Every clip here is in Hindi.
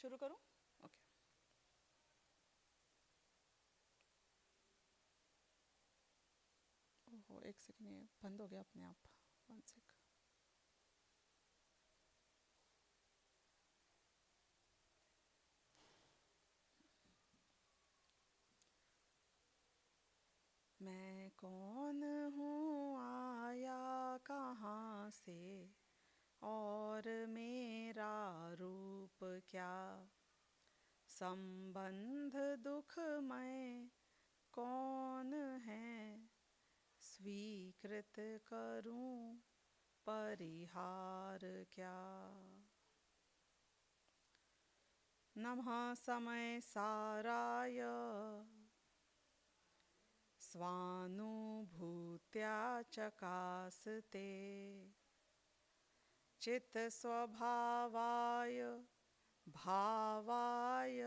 शुरू करूं? ओके। ओहो, एक सेकंड, ये बंद हो गया अपने आप। One sec. मैं कौन हूँ, आया कहाँ से, और मेरा रूप क्या, संबंध दुखमय कौन है, स्वीकृत करूं परिहार क्या। नमः समय साराय स्वानुभूत्या चकास्ते, चित्त स्वभावाय भावाय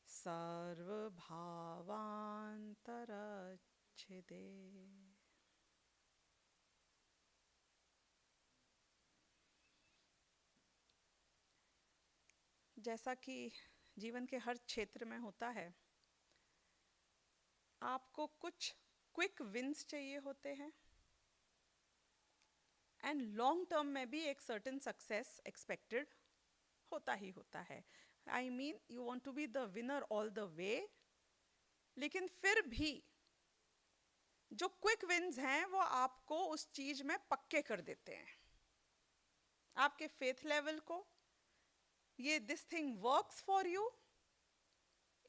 सर्वभावांतरच्छिदे। जैसा कि जीवन के हर क्षेत्र में होता है, आपको कुछ क्विक विंस चाहिए होते हैं एंड लॉन्ग टर्म में भी एक सर्टेन सक्सेस एक्सपेक्टेड होता ही होता है। I mean you want to be the winner all the way, लेकिन फिर भी जो क्विक विंस हैं वो आपको उस चीज में पक्के कर देते हैं, आपके फेथ लेवल को। ये this thing works for you,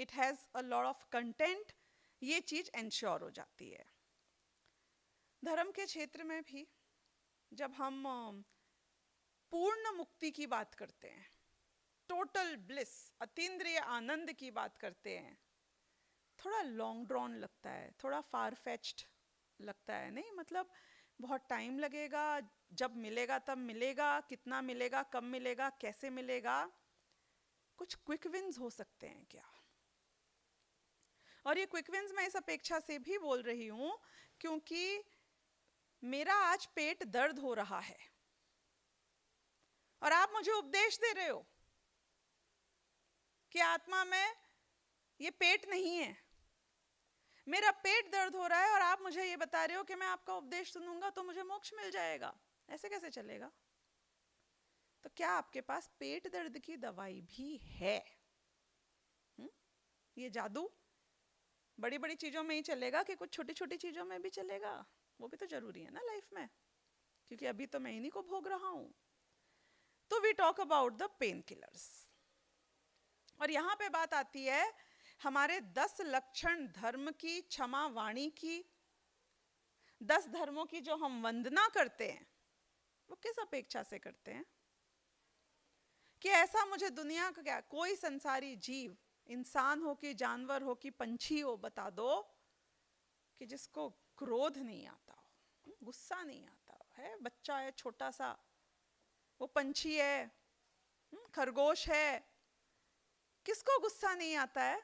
it has a lot of content, ये चीज एंश्योर हो जाती है। धर्म के क्षेत्र में भी जब हम पूर्ण मुक्ति की बात करते हैं, टोटल ब्लिस, अतीन्द्रिय आनंद की बात करते हैं, थोड़ा लॉन्ग ड्रॉन लगता है, थोड़ा फार फेच्ड लगता है। नहीं मतलब बहुत टाइम लगेगा, जब मिलेगा तब मिलेगा, कितना मिलेगा, कब मिलेगा, कैसे मिलेगा। कुछ क्विक विंस हो सकते हैं क्या? और ये क्विक विंस मैं इस अपेक्षा से भी बोल रही हूं क्योंकि मेरा आज पेट दर्द हो रहा है और आप मुझे उपदेश दे रहे हो कि आत्मा में ये पेट नहीं है। मेरा पेट दर्द हो रहा है और आप मुझे ये बता रहे हो कि मैं आपका उपदेश सुनूंगा तो मुझे मोक्ष मिल जाएगा। ऐसे कैसे चलेगा? तो क्या आपके पास पेट दर्द की दवाई भी है? ये जादू बड़ी बड़ी चीजों में ही चलेगा कि कुछ छोटी छोटी चीजों में भी चलेगा? वो भी तो जरूरी है ना लाइफ में, क्योंकि अभी तो मैं इन्हीं को भोग रहा हूं। तो we talk about the pain killers, और यहां पे बात आती है हमारे 10 लक्षण धर्म की, क्षमा वाणी की। 10 धर्मों की जो हम वंदना करते हैं वो किस अपेक्षा से करते हैं कि ऐसा मुझे दुनिया का क्या कोई संसारी जीव, इंसान हो कि जानवर हो कि पंछी हो, बता दो कि जिसको क्रोध नहीं आता हो, गुस्सा नहीं आता हो। है बच्चा है छोटा सा, वो पंछी है, खरगोश है, किसको गुस्सा नहीं आता है?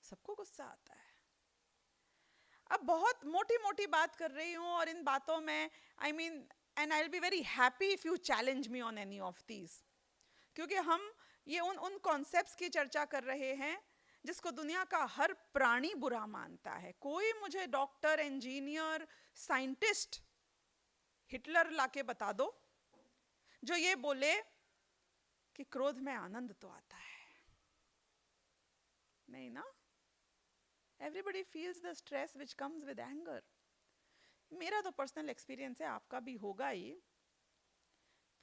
सबको गुस्सा आता है। अब बहुत मोटी मोटी बात कर रही हूं और इन बातों में I mean and I will be very happy if you challenge me on any of these, क्योंकि हम ये उन कॉन्सेप्ट्स की चर्चा कर रहे हैं जिसको दुनिया का हर प्राणी बुरा मानता है। कोई मुझे डॉक्टर, इंजीनियर, साइंटिस्ट, हिटलर लाके बता दो जो ये बोले कि क्रोध में आनंद तो आता है। नहीं ना? Everybody feels the stress which comes with anger. मेरा तो पर्सनल एक्सपीरियंस है, आपका भी होगा ही।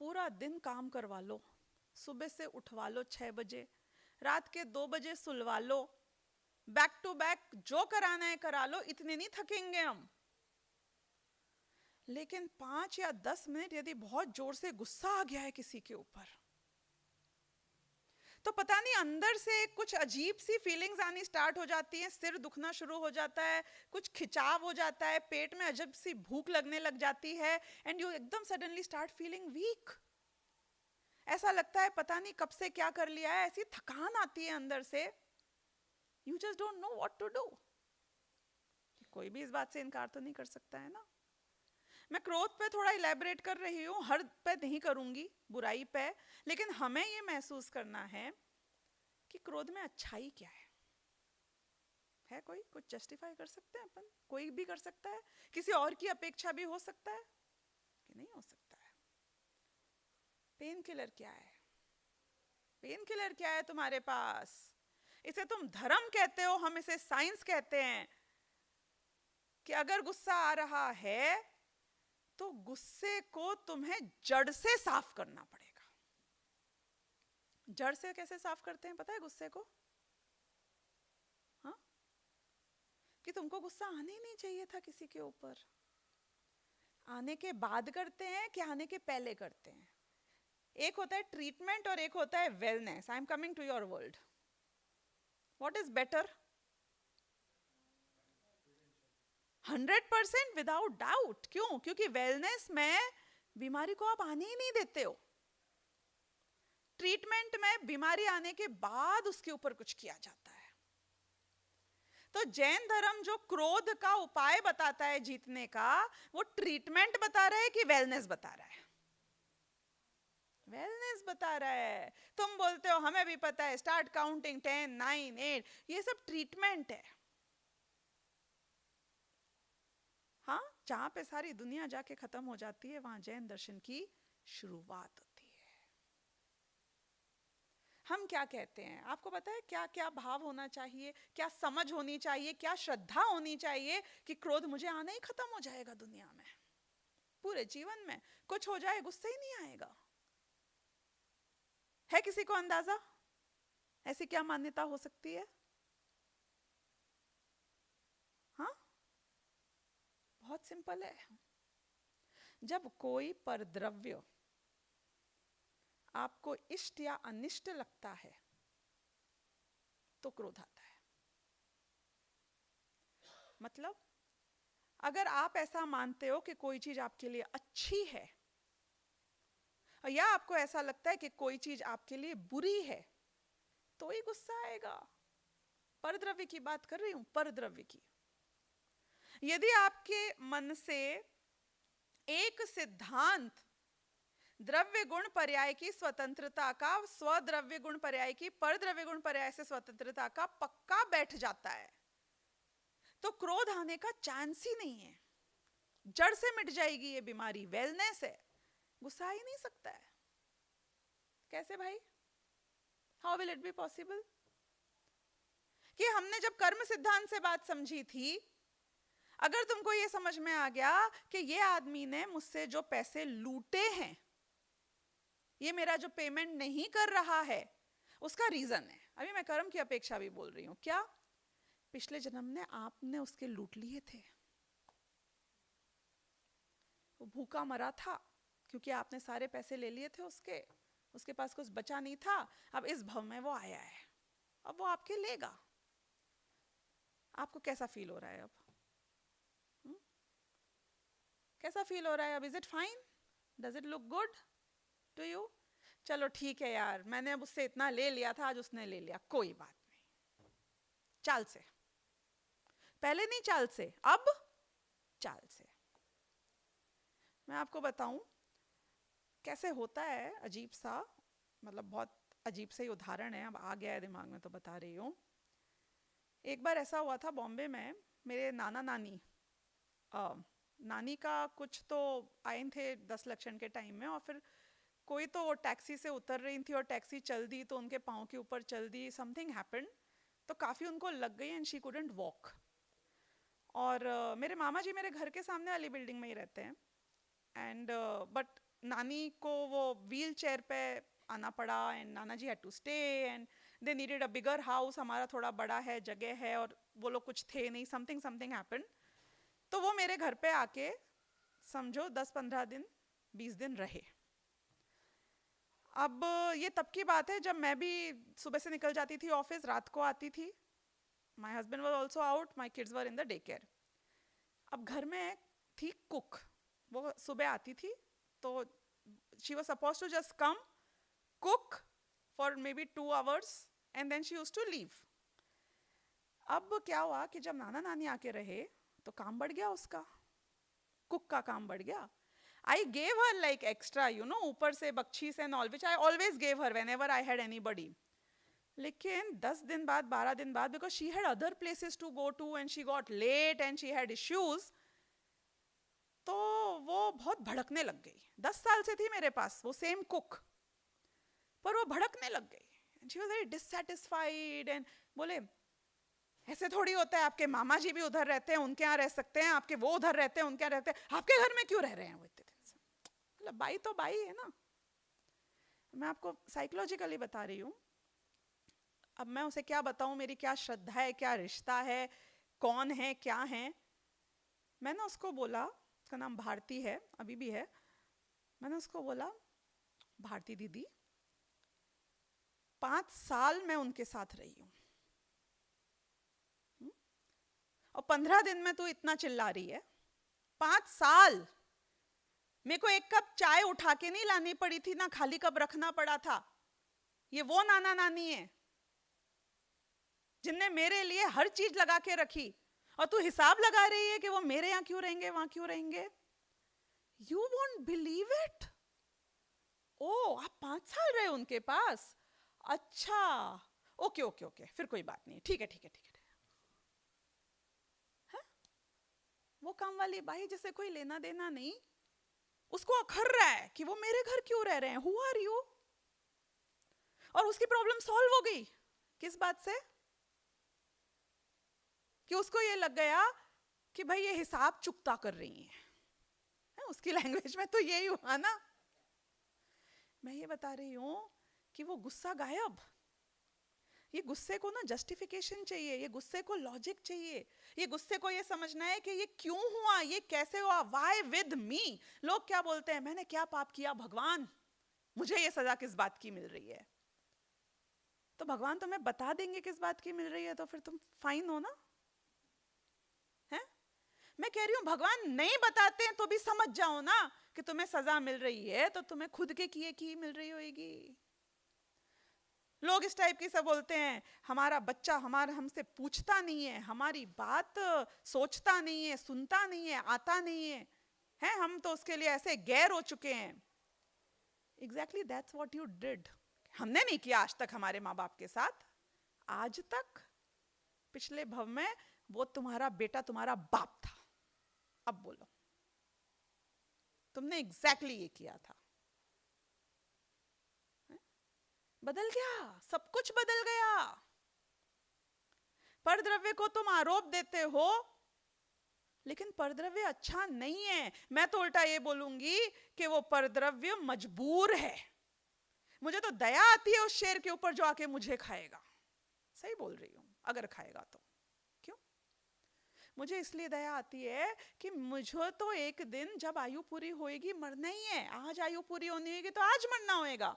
पूरा दिन काम करवा लो, सुबह से उठवा लो 6 बजे, रात के 2 बजे सुलवा लो, बैक टू बैक जो कराना है करा लो, इतने नहीं थकेंगे हम। लेकिन 5 या 10 मिनट यदि बहुत जोर से गुस्सा आ गया है किसी के ऊपर, तो पता नहीं अंदर से कुछ अजीब सी फीलिंग्स आनी स्टार्ट हो जाती हैं, सिर दुखना शुरू हो जाता है, कुछ खिंचाव हो जाता है, पेट में अजीब सी भूख लगने लग जाती है, एंड यू एकदम सडनली स्टार्ट फीलिंग वीक। ऐसा लगता है पता नहीं कब से क्या कर लिया है, ऐसी थकान आती है अंदर से, you just don't know what to do. कोई भी इस बात से इनकार तो नहीं कर सकता है ना। मैं क्रोध पे थोड़ा इलेबरेट कर रही हूँ, हर पे नहीं करूंगी, बुराई पे, लेकिन हमें ये महसूस करना है कि क्रोध में अच्छाई क्या है कोई कुछ जस्टिफाई कर सकते हैं अपन? कोई भी कर सकता है? किसी और की अपेक्षा भी हो सकता है कि नहीं हो सकता है? पेन किलर क्या है? पेन किलर क्या है तुम्हारे पास? इसे तुम धर्म कहते हो, हम इसे साइंस कहते हैं कि अगर गुस्सा आ रहा है तो गुस्से को तुम्हें जड़ से साफ करना पड़ेगा। जड़ से कैसे साफ करते हैं पता है गुस्से को? हाँ, कि तुमको गुस्सा आने ही नहीं चाहिए था किसी के ऊपर। आने के बाद करते हैं कि आने के पहले करते हैं? एक होता है ट्रीटमेंट और एक होता है wellness. I am coming to your world. What is better? 100% without doubt. क्यों? क्योंकि वेलनेस में बीमारी को आप आने ही नहीं देते हो। ट्रीटमेंट में बीमारी आने के बाद उसके ऊपर कुछ किया जाता है। तो जैन धर्म जो क्रोध का उपाय बताता है जीतने का, वो ट्रीटमेंट बता रहा है कि वेलनेस बता रहा है? वेलनेस बता रहा है। तुम बोलते हो हमें भी पता है, स्टार्ट काउंटिंग 10, 9, 8, ये सब ट्रीटमेंट है। हाँ, जहां पे सारी दुनिया जाके खत्म हो जाती है वहां जैन दर्शन की शुरुआत होती है। हम क्या कहते हैं आपको पता है? क्या क्या भाव होना चाहिए, क्या समझ होनी चाहिए, क्या श्रद्धा होनी चाहिए कि क्रोध मुझे आना ही खत्म हो जाएगा दुनिया में, पूरे जीवन में कुछ हो जाए गुस्सा ही नहीं आएगा। है किसी को अंदाजा ऐसी क्या मान्यता हो सकती है? हाँ, बहुत सिंपल है। जब कोई परद्रव्य आपको इष्ट या अनिष्ट लगता है तो क्रोध आता है। मतलब अगर आप ऐसा मानते हो कि कोई चीज आपके लिए अच्छी है या आपको ऐसा लगता है कि कोई चीज आपके लिए बुरी है तो ही गुस्सा आएगा। परद्रव्य की बात कर रही हूं, परद्रव्य की। यदि आपके मन से एक सिद्धांत द्रव्य गुण पर्याय की स्वतंत्रता का, स्वद्रव्य गुण पर्याय की परद्रव्य गुण पर्याय से स्वतंत्रता का पक्का बैठ जाता है तो क्रोध आने का चांस ही नहीं है। जड़ से मिट जाएगी ये बीमारी। वेलनेस है, गुस्सा ही नहीं सकता है। कैसे भाई? How will it be possible? कि हमने जब कर्म सिद्धांत से बात समझी थी, अगर तुमको ये समझ में आ गया कि ये आदमी ने मुझसे जो पैसे लूटे हैं, ये मेरा जो पेमेंट नहीं कर रहा है, उसका रीजन है। अभी मैं कर्म की अपेक्षा भी बोल रही हूं। क्या? पिछले जन्म में आपने उसके लूट लिए थे, वो भूखा मरा था क्योंकि आपने सारे पैसे ले लिए थे उसके पास कुछ बचा नहीं था। अब इस भव में वो आया है, अब वो आपके लेगा। आपको कैसा फील हो रहा है अब? कैसा फील हो रहा है अब? Is it fine? Does it look good to you? चलो ठीक है यार, मैंने अब उससे इतना ले लिया था, आज उसने ले लिया, कोई बात नहीं। चाल से, पहले नहीं चाल से, अब चाल से। मैं आपको बताऊं कैसे होता है, अजीब सा, मतलब बहुत अजीब से ही उदाहरण है, अब आ गया है दिमाग में तो बता रही हूँ। एक बार ऐसा हुआ था बॉम्बे में, मेरे नाना नानी, नानी का कुछ तो आए थे 10 लक्षण के टाइम में, और फिर कोई तो वो टैक्सी से उतर रही थी और टैक्सी चल दी तो उनके पाँव के ऊपर चल दी, समथिंग हैपेंड, तो काफ़ी उनको लग गई एंड शी कुडंट वॉक। और मेरे मामा जी मेरे घर के सामने वाली बिल्डिंग में ही रहते हैं, एंड बट नानी को वो व्हील चेयर पे आना पड़ा and nana ji had to stay and they needed a bigger house. हमारा थोड़ा बड़ा है, जगह है, और वो लोग कुछ थे नहीं, समथिंग समथिंग हैपेंड, तो वो मेरे घर पे आके समझो 10-15 दिन 20 दिन रहे। अब ये तब की बात है जब मैं भी सुबह से निकल जाती थी ऑफिस, रात को आती थी। My husband was also out, my kids were in the day care. अब घर में थी कुक, वो सुबह आती थी तो she was supposed to just come cook for maybe 2 hours and then she used to leave. अब क्या हुआ कि जब नाना नानी आके रहे तो काम बढ़ गया उसका, कुक का काम बढ़ गया. I gave her like extra, you know, ऊपर से बख्शीश and all, which I always gave her whenever I had anybody. लेकिन 10 दिन बाद, 12 दिन बाद, because she had other places to go to and she got late and she had issues, तो वो बहुत भड़कने लग गई. 10 साल से थी मेरे पास वो सेम कुक, पर वो भड़कने लग गई. And she was very dissatisfied and बोले ऐसे थोड़ी होता है, आपके मामा जी भी उधर रहते हैं, उनके यहाँ रह सकते हैं, आपके वो उधर रहते हैं, उनके यहाँ रहते हैं, आपके घर में क्यों रह रहे हैं वो इतने दिन से. मतलब बाई तो बाई है ना. मैं आपको साइकोलॉजिकली बता रही हूँ. अब मैं उसे क्या बताऊँ, मेरी क्या श्रद्धा है, क्या रिश्ता है, कौन है, क्या है. मैंने उसको बोला, उसका नाम भारती है, अभी भी है. मैंने उसको बोला, भारती दीदी 5 साल मैं उनके साथ रही हूँ और 15 दिन में तू इतना चिल्ला रही है. 5 साल मेरे को एक कप चाय उठा के नहीं लानी पड़ी थी, ना खाली कप रखना पड़ा था. ये वो नाना नानी है जिनने मेरे लिए हर चीज लगा के रखी, और तू हिसाब लगा रही है कि वो मेरे यहाँ क्यों रहेंगे, वहां क्यों रहेंगे. You won't believe it. Oh, आप 5 साल रहे उनके पास. अच्छा, ओके ओके ओके, फिर कोई बात नहीं, ठीक है ठीक है ठीक है. वो काम वाली बाई जिसे कोई लेना देना नहीं, उसको अखर रहा है कि वो मेरे घर क्यों रह रहे हैं. Who are you. और उसकी प्रॉब्लम सॉल्व हो गई. किस बात से? कि उसको ये लग गया कि भाई ये हिसाब चुकता कर रही है. उसकी लैंग्वेज में तो यही हुआ ना. मैं ये बता रही हूं कि वो गुस्सा गायब. ये गुस्से को ना जस्टिफिकेशन चाहिए, ये गुस्से को लॉजिक चाहिए, ये गुस्से को ये समझना है कि ये क्यों हुआ, ये कैसे हुआ, व्हाई विद मी. लोग क्या बोलते हैं, मैंने क्या पाप किया भगवान, मुझे ये सजा किस बात की मिल रही है. तो भगवान तुम्हें बता देंगे किस बात की मिल रही है, तो फिर तुम फाइन हो ना. है, मैं कह रही हूं भगवान नहीं बताते हैं तो भी समझ जाओ ना कि तुम्हें सजा मिल रही है तो तुम्हें खुद के किए की मिल रही होगी. लोग इस टाइप की सब बोलते हैं, हमारा बच्चा हमारा हमसे पूछता नहीं है, हमारी बात सोचता नहीं है, सुनता नहीं है, आता नहीं है, हैं हम तो उसके लिए ऐसे गैर हो चुके हैं. Exactly that's what you did. हमने नहीं किया आज तक हमारे माँ बाप के साथ. आज तक पिछले भव में वो तुम्हारा बेटा तुम्हारा बाप था. अब बोलो, तुमने एग्जैक्टली ये किया था. बदल गया, सब कुछ बदल गया. परद्रव्य को तुम आरोप देते हो, लेकिन परद्रव्य अच्छा नहीं है. मैं तो उल्टा ये बोलूंगी कि वो परद्रव्य मजबूर है. मुझे तो दया आती है उस शेर के ऊपर जो आके मुझे खाएगा. सही बोल रही हूं, अगर खाएगा तो. क्यों? मुझे इसलिए दया आती है कि मुझे तो एक दिन जब आयु पूरी होएगी मरना ही है. आज आयु पूरी होनी होगी तो आज मरना होएगा.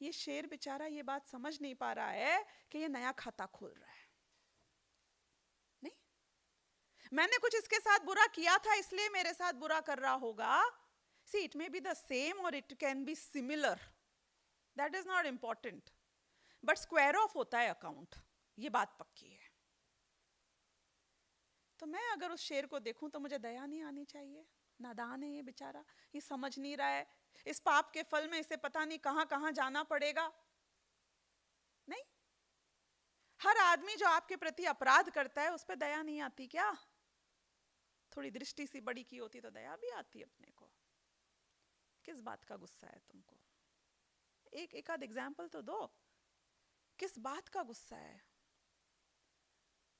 ये शेर बेचारा ये बात समझ नहीं पा रहा है कि ये नया खाता खोल रहा है. नहीं, मैंने कुछ इसके साथ बुरा किया था इसलिए मेरे साथ बुरा कर रहा होगा. See, it may be the same or it can be similar. That is not important. But square off होता है अकाउंट, ये बात पक्की है. तो मैं अगर उस शेर को देखूं तो मुझे दया नहीं आनी चाहिए. नादान है ये बेचारा, ये समझ नहीं रहा है. इस पाप के फल में इसे पता नहीं कहां कहां जाना पड़ेगा. नहीं, हर आदमी जो आपके प्रति अपराध करता है उस पर दया नहीं आती क्या? थोड़ी दृष्टि सी बड़ी की होती तो दया भी आती अपने को. किस बात का गुस्सा है तुमको? एक आध एग्जाम्पल तो दो. किस बात का गुस्सा है?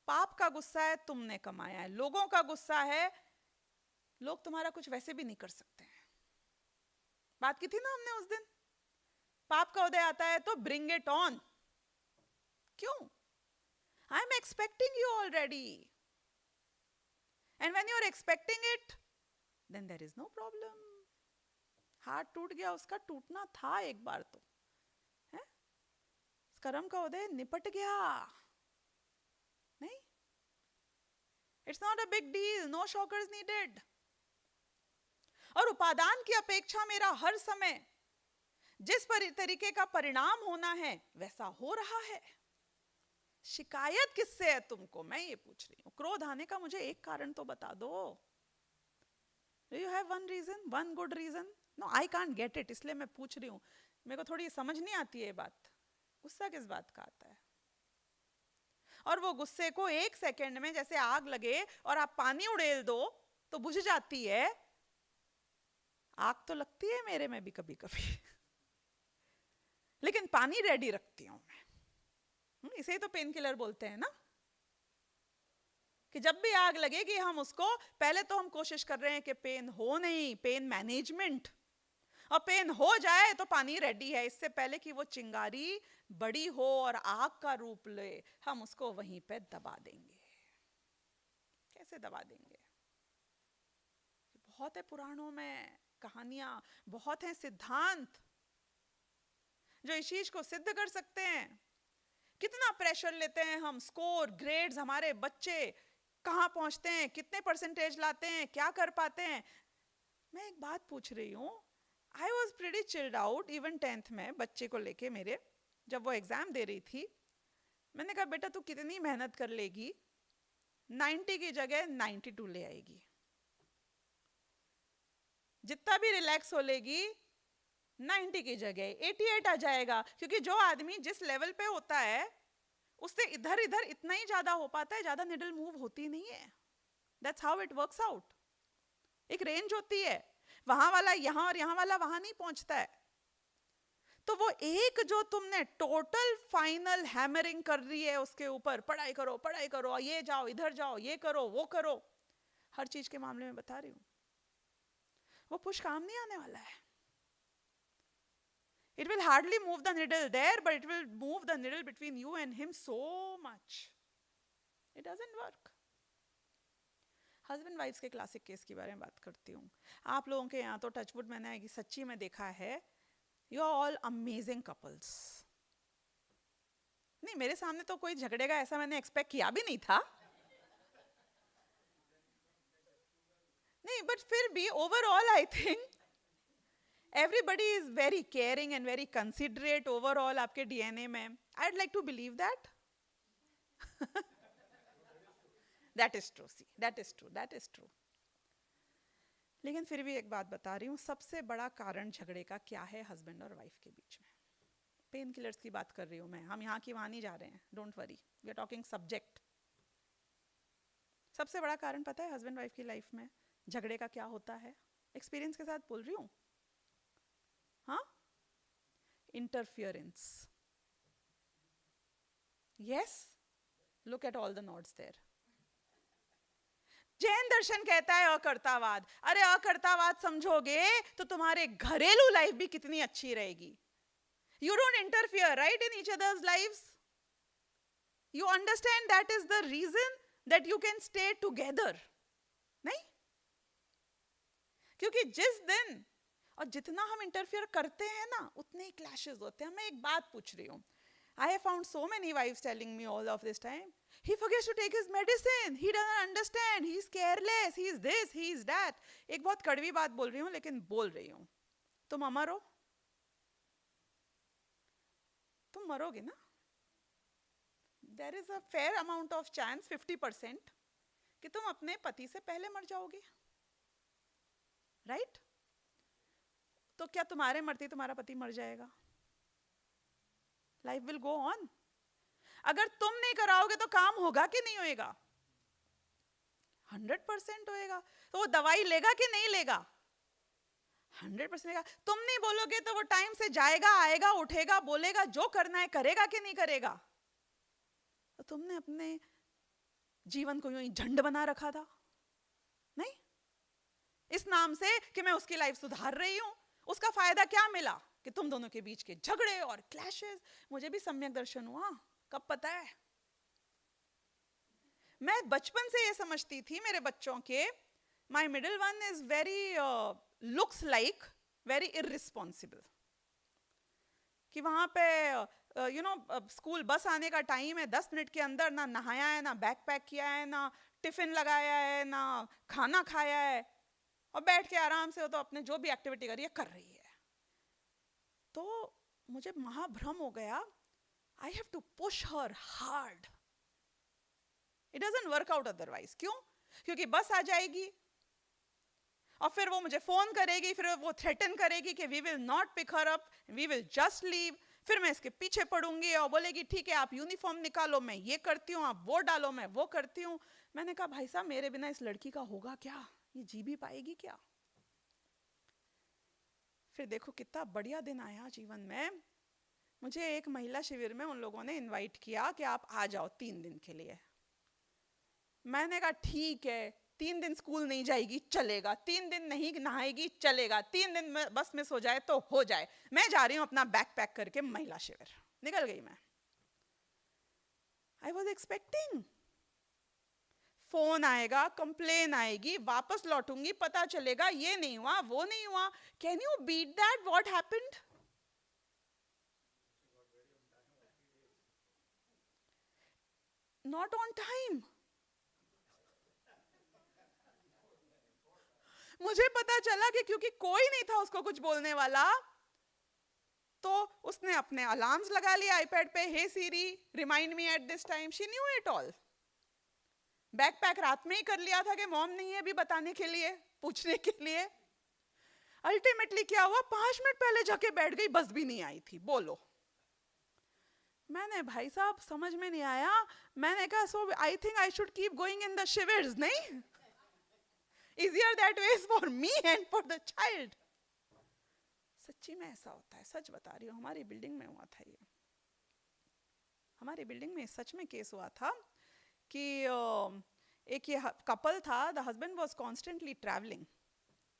पाप का गुस्सा है, तुमने कमाया है. लोगों का गुस्सा है, लोग तुम्हारा कुछ वैसे भी नहीं कर सकते हैं. बात की थी ना हमने उस दिन. पाप का उदय आता है तो ब्रिंग इट ऑन. क्यों? I am expecting you already. And when you are expecting it then there is no problem. हाथ टूट गया, उसका टूटना था एक बार तो है. कर्म का उदय निपट गया. नहीं, it's not a big deal. No shockers needed. और उपादान की अपेक्षा मेरा हर समय जिस तरीके का परिणाम होना है वैसा हो रहा है. शिकायत किससे है तुमको, मैं ये पूछ रही हूं. क्रोध आने का मुझे एक कारण तो बता दो. Do you have one reason, one good reason? No, I can't get it, इसलिए मैं पूछ रही हूँ, मेरे को थोड़ी समझ नहीं आती है ये बात। गुस्सा किस बात का आता है? और वो गुस्से को एक सेकंड में जैसे आग लगे और आप पानी उड़ेल दो तो बुझ जाती है। आग तो लगती है मेरे में भी कभी कभी लेकिन पानी रेडी रखती हूं मैं। इसे ही तो पेन किलर बोलते हैं ना, कि जब भी आग लगेगी हम उसको, पहले तो हम कोशिश कर रहे हैं कि पेन हो नहीं, पेन मैनेजमेंट, और पेन हो जाए तो पानी रेडी है। इससे पहले कि वो चिंगारी बड़ी हो और आग का रूप ले, हम उसको वहीं पे दबा देंगे। कैसे दबा देंगे? बहुत है पुराणों में कहानियां, बहुत हैं सिद्धांत जो इस चीज को सिद्ध कर सकते हैं। कितना प्रेशर लेते हैं हम, स्कोर, ग्रेड्स, हमारे बच्चे कहां पहुंचते हैं, कितने परसेंटेज लाते हैं, क्या कर पाते हैं। मैं एक बात पूछ रही हूं, I was pretty chilled out even 10th में बच्चे को लेके मेरे, जब वो एग्जाम दे रही थी, मैंने कहा बेटा तू कितनी मेहनत कर लेगी, 90 की जगह 92 ले आएगी। जितना भी रिलैक्स हो लेगी 90 की जगह 88 आ जाएगा, क्योंकि जो आदमी जिस लेवल पे होता है उससे इधर इधर इतना ही ज्यादा हो पाता है, ज्यादा निडल मूव होती नहीं है। That's how it works out. एक रेंज होती है, वहां वाला यहां और यहां वाला वहां नहीं पहुंचता है। तो वो एक जो तुमने टोटल फाइनल हैमरिंग कर रही है उसके ऊपर, पढ़ाई करो, ये जाओ, इधर जाओ, ये करो, वो करो, हर चीज के मामले में बता रही हूं, वो पुश काम नहीं आने वाला है। It will hardly move the needle there, but it will move the needle between you and him so much. It doesn't work. Husband wife's के क्लासिक केस के बारे में बात करती हूँ। आप लोगों के यहाँ तो टचवुड मैंने सच्ची में देखा है, you are all amazing couples. नहीं, मेरे सामने तो कोई झगड़ेगा ऐसा मैंने एक्सपेक्ट किया भी नहीं था। नहीं, बट फिर भी overall I think everybody is very caring and very considerate overall आपके DNA में। I'd like to believe that. That is true, see, that is true, that is true. लेकिन फिर भी एक बात बता रही हूँ, सबसे बड़ा कारण झगड़े का क्या है हस्बैंड और वाइफ के बीच में? पेन किलर्स की बात कर रही हूँ मैं, हम यहाँ की वहाँ नहीं जा रहे हैं, don't worry, we are talking subject. सबसे बड़ा कारण पता है हस्बैंड वाइफ की लाइफ में झगड़े का क्या होता है? एक्सपीरियंस के साथ बोल रही हूँ, हाँ, interference. Yes, look at all the notes there. Jain दर्शन कहता है अकर्तावाद। अरे अकर्तावाद समझोगे तो तुम्हारे घरेलू लाइफ भी कितनी अच्छी रहेगी। You don't interfere right in each others lives, you understand that is the reason that you can stay together. नहीं, क्योंकि जिस दिन और जितना हम इंटरफियर करते हैं ना, उतने ही क्लैशेस होते हैं। मैं एक बात पूछ रही हूँ, I have found so many wives telling me all of this time, he forgets to take his medicine, he doesn't understand, he is careless, he is this, he is that. एक बहुत कड़वी बात बोल रही हूँ लेकिन बोल रही हूँ, तुम अमर हो, तुम मरोगे ना। There is a fair amount of chance, 50%, कि तुम अपने पति से पहले मर जाओगे, राइट? तो क्या तुम्हारे मरते तुम्हारा पति मर जाएगा? Life will go on. अगर तुम नहीं कराओगे तो काम होगा कि नहीं होएगा? 100% होएगा। तो वो दवाई लेगा कि नहीं लेगा? 100% लेगा। तुम नहीं बोलोगे तो वो टाइम से जाएगा, आएगा, उठेगा, बोलेगा, जो करना है करेगा कि नहीं करेगा? तो तुमने अपने जीवन को यूं ही झंड बना रखा था, नहीं? इस नाम से कि मैं उसकी लाइफ सुधार रही हूं। उसका फायदा क्या मिला? कि तुम दोनों के बीच के झगड़े और क्लैशेस। मुझे भी सम्यक दर्शन हुआ, कब पता है? मैं बचपन से ये समझती थी मेरे बच्चों के, my middle one is very looks like very irresponsible, कि वहां पे यू नो स्कूल बस आने का टाइम है, 10 मिनट के अंदर ना नहाया है, ना बैग पैक किया है, ना टिफिन लगाया है, ना खाना खाया है, और बैठ के आराम से तो अपने जो भी एक्टिविटी कर रही है। तो मुझे महाभ्रम हो गया, I have to push her hard, it doesn't work out otherwise. क्यों? क्योंकि बस आ जाएगी, और फिर वो मुझे फोन करेगी, फिर वो थ्रेटन करेगी कि we will not pick her up, we will just leave. फिर मैं इसके पीछे पड़ूंगी और बोलेगी ठीक है आप यूनिफॉर्म निकालो, मैं ये करती हूँ, आप वो डालो, मैं वो करती हूँ। मैंने कहा भाई साहब मेरे बिना इस लड़की का होगा क्या, ये जी भी पाएगी क्या? फिर देखो कितना बढ़िया दिन आया जीवन में। मुझे एक महिला शिविर में उन लोगों ने इनवाइट किया कि आप आ जाओ 3 दिन के लिए। मैंने कहा ठीक है, 3 दिन स्कूल नहीं जाएगी चलेगा, 3 दिन नहीं नहाएगी चलेगा, 3 दिन में बस मिस हो जाए तो हो जाए, मैं जा रही हूं अपना बैग पैक करके महिला शिविर। निकल गई मैं। आई वॉज एक्सपेक्टिंग फोन आएगा, कंप्लेन आएगी, वापस लौटूंगी, पता चलेगा ये नहीं हुआ वो नहीं हुआ। Can you beat that? What happened? Not on time. मुझे पता चला कि क्योंकि कोई नहीं था उसको कुछ बोलने वाला, तो उसने अपने अलार्म्स लगा लिए आईपैड पे, hey Siri remind me at this time. She knew it all. Backpack रात में ही कर लिया था कि मॉम नहीं है अभी बताने के लिए, पूछने के लिए। अल्टीमेटली क्या हुआ, 5 मिनट पहले जाके बैठ गई, बस भी नहीं आई थी। बोलो। मैंने भाई साहब समझ में नहीं आया, मैंने कहा so I think I should keep going in the shivers, नहीं easier that way is for me and for the child। सच्ची में ऐसा होता है, सच बता रही हूँ। हमारी बिल्डिंग में हुआ था ये, हमारी बिल्डिंग में सच में केस हुआ था कि एक ये कपल था, the husband was constantly travelling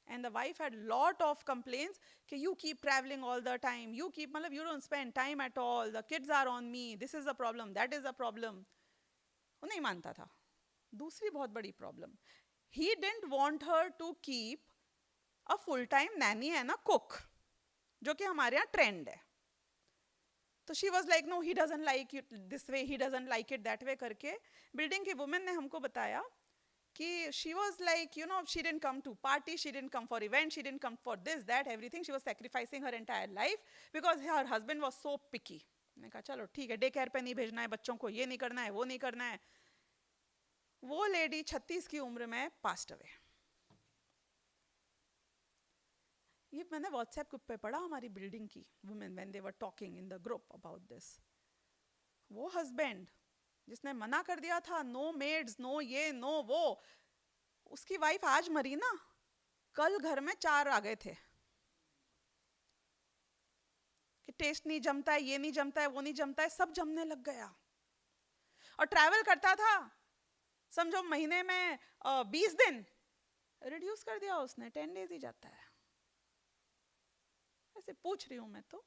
and the wife had lot of complaints कि you keep traveling all the time, you keep मतलब you don't spend time at all, the kids are on me, this is the problem, that is the problem। वो नहीं मानता था। दूसरी बहुत बड़ी problem, he didn't want her to keep a full time nanny and a cook, जो कि हमारे यहाँ ट्रेंड है। तो she was like no he doesn't like it this way, he doesn't like it that way करके बिल्डिंग की वुमेन ने हमको बताया कि she was like you know she didn't come to party, she didn't come for event, she didn't come for this that everything, she was sacrificing her entire life because her husband was so picky। मैंने कहा चलो ठीक है, डे केयर पे नहीं भेजना है बच्चों को, ये नहीं करना है वो नहीं करना है। वो लेडी 36 की उम्र में पास्ट अवे। ये मैंने व्हाट्सएप ग्रुप पे पढ़ा हमारी बिल्डिंग की women when they were talking in the group about this. वो हस्बैंड जिसने मना कर दिया था नो मेड्स नो ये नो वो, उसकी वाइफ आज मरी ना, कल घर में 4 आ गए थे कि टेस्ट नहीं जमता है, ये नहीं जमता है, वो नहीं जमता है, सब जमने लग गया। और ट्रैवल करता था समझो महीने में 20 दिन, रिड्यूस कर दिया उसने, 10 डेज ही जाता है। ऐसे पूछ रही हूं मैं तो,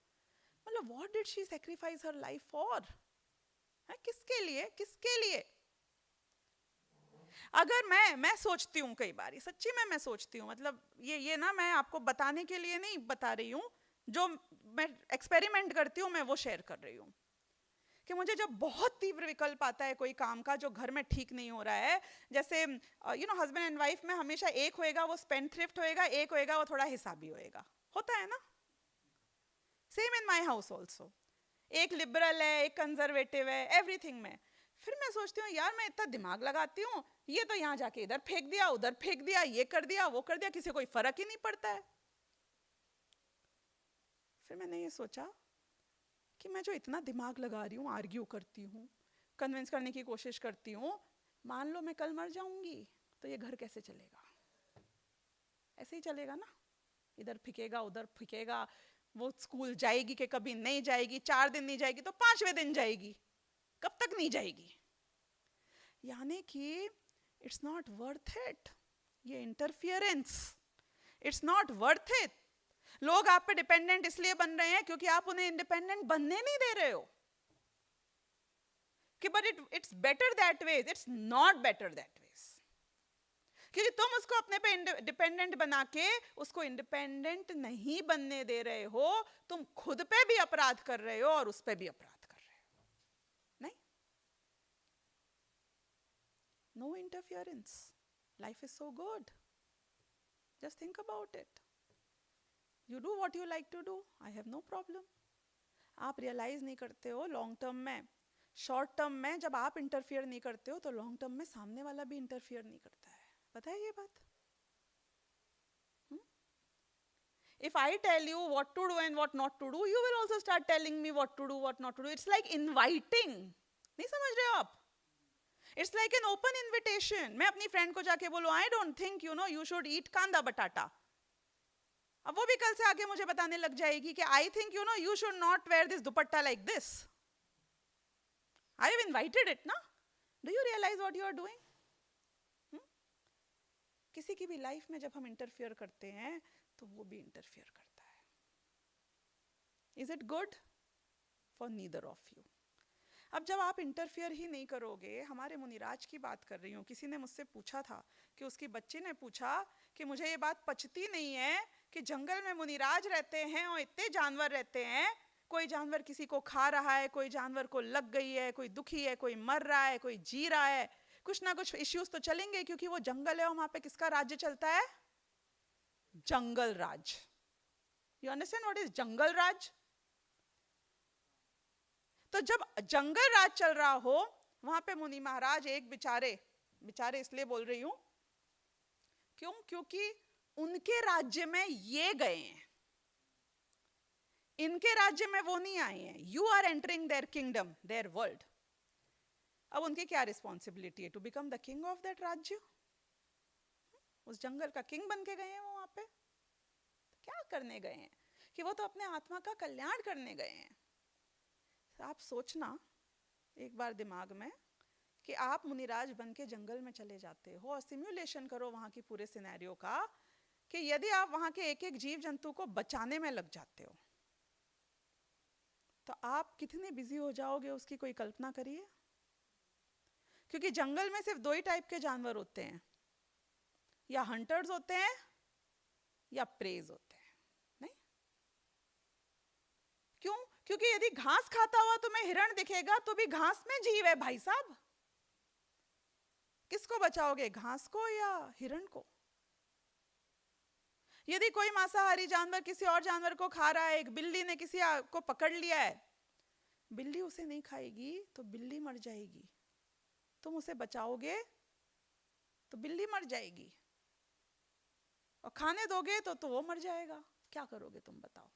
मतलब what did she sacrifice her life for? किसके लिए, किसके लिए? अगर मैं सोचती हूँ कई बार, सच्ची में मैं सोचती हूँ, मतलब ये ना मैं आपको बताने के लिए नहीं बता रही हूँ, जो मैं एक्सपेरिमेंट करती हूँ मैं वो शेयर कर रही हूँ कि मुझे जब बहुत तीव्र विकल्प आता है कोई काम का जो घर में ठीक नहीं हो रहा है, जैसे you know husband and wife में हमेशा एक होएगा वो स्पेंड थ्रिफ्ट होएगा, एक होएगा वो थोड़ा हिसाबी होएगा, होता है ना। Same in my house also, एक लिबरल है एक कंजर्वेटिव है एवरीथिंग में। फिर मैं सोचती हूँ यार मैं इतना दिमाग लगाती हूँ, ये तो यहाँ जाके इधर फेंक दिया उधर फेंक दिया, ये कर दिया वो कर दिया, किसी कोई फर्क ही नहीं पड़ता है। फिर मैंने ये सोचा कि मैं जो इतना दिमाग लगा रही हूँ, आर्ग्यू करती हूँ, कन्विंस करने की कोशिश करती हूँ, मान लो मैं कल मर जाऊंगी तो ये घर कैसे चलेगा? ऐसे ही चलेगा ना, इधर फिकेगा उधर फिकेगा, वो स्कूल जाएगी कि कभी नहीं जाएगी, 4 दिन नहीं जाएगी तो 5वें दिन जाएगी, कब तक नहीं जाएगी? यानी कि इट्स नॉट वर्थ इट, ये interference, it's not worth it. लोग आप पे डिपेंडेंट इसलिए बन रहे हैं क्योंकि आप उन्हें इंडिपेंडेंट बनने नहीं दे रहे हो कि but it's better that way, it's not better that way, क्योंकि तुम उसको अपने पे डिपेंडेंट बना के उसको इंडिपेंडेंट नहीं बनने दे रहे हो, तुम खुद पे भी अपराध कर रहे हो और उस पे भी अपराध कर रहे हो। नहीं, no interference, life is so good, just think about it, you do what you like to do, I have no problem. आप रियलाइज नहीं करते हो लॉन्ग टर्म में, शॉर्ट टर्म में जब आप इंटरफियर नहीं करते हो तो लॉन्ग टर्म में सामने वाला भी इंटरफियर नहीं करता है, पता है ये बात? If I tell you what to do and what not to do, you will also start telling me what to do, what not to do. It's like inviting. नहीं समझ रहे हो आप? It's like an open invitation. मैं अपनी friend को जाके बोलूँ, I don't think you should eat कांदा बटाटा. अब वो भी कल से आके मुझे बताने लग जाएगी कि I think you should not wear this dupatta like this. I have invited it, ना? Do you realize what you are doing? किसी की भी लाइफ में जब हम इंटरफियर करते हैं तो वो भी इंटरफियर करता है. Is it good? For neither of you. अब जब आप इंटरफियर ही नहीं करोगे, हमारे मुनिराज की बात कर रही हूँ, किसी ने मुझसे पूछा था कि उसकी बच्ची ने पूछा कि मुझे ये बात पचती नहीं है कि जंगल में मुनिराज रहते हैं और इतने जानवर रहते हैं, कोई जानवर किसी को खा रहा है, कोई जानवर को लग गई है, कोई दुखी है, कोई मर रहा है, कोई जी रहा है, कुछ ना कुछ इश्यूज तो चलेंगे क्योंकि वो जंगल है और वहां पे किसका राज्य चलता है? जंगल राज. यू अंडरस्टैंड व्हाट इज जंगल राज? तो जब जंगल राज चल रहा हो, वहां पे मुनि महाराज एक बेचारे इसलिए बोल रही हूं, क्यों? क्योंकि उनके राज्य में ये गए हैं, इनके राज्य में वो नहीं आए हैं. You are entering their kingdom, their world. अब उनकी क्या रिस्पॉन्सिबिलिटी है? To become the king of that राज्य. उस जंगल का किंग बन के गए हैं वो वहां पे. तो क्या करने गए हैं? कि वो तो अपने आत्मा का कल्याण करने गए हैं. आप सोचना एक बार दिमाग में कि आप मुनिराज बन के जंगल में चले जाते हो और सिमुलेशन करो वहां की पूरे सिनेरियो का कि यदि आप वहां के एक एक जीव जंतु को बचाने में लग जाते हो तो आप कितने बिजी हो जाओगे, उसकी कोई कल्पना करिए. क्योंकि जंगल में सिर्फ दो ही टाइप के जानवर होते हैं, या हंटर्स होते हैं या प्रेज होते हैं. नहीं? क्यों? क्योंकि यदि घास खाता हुआ तुम्हें हिरण दिखेगा तो भी घास में जीव है भाई साहब. किसको बचाओगे, घास को या हिरण को? यदि कोई मांसाहारी जानवर किसी और जानवर को खा रहा है, एक बिल्ली ने किसी को पकड़ लिया है, बिल्ली उसे नहीं खाएगी तो बिल्ली मर जाएगी. तुम उसे बचाओगे तो बिल्ली मर जाएगी, और खाने दोगे तो वो मर जाएगा. क्या करोगे तुम बताओ?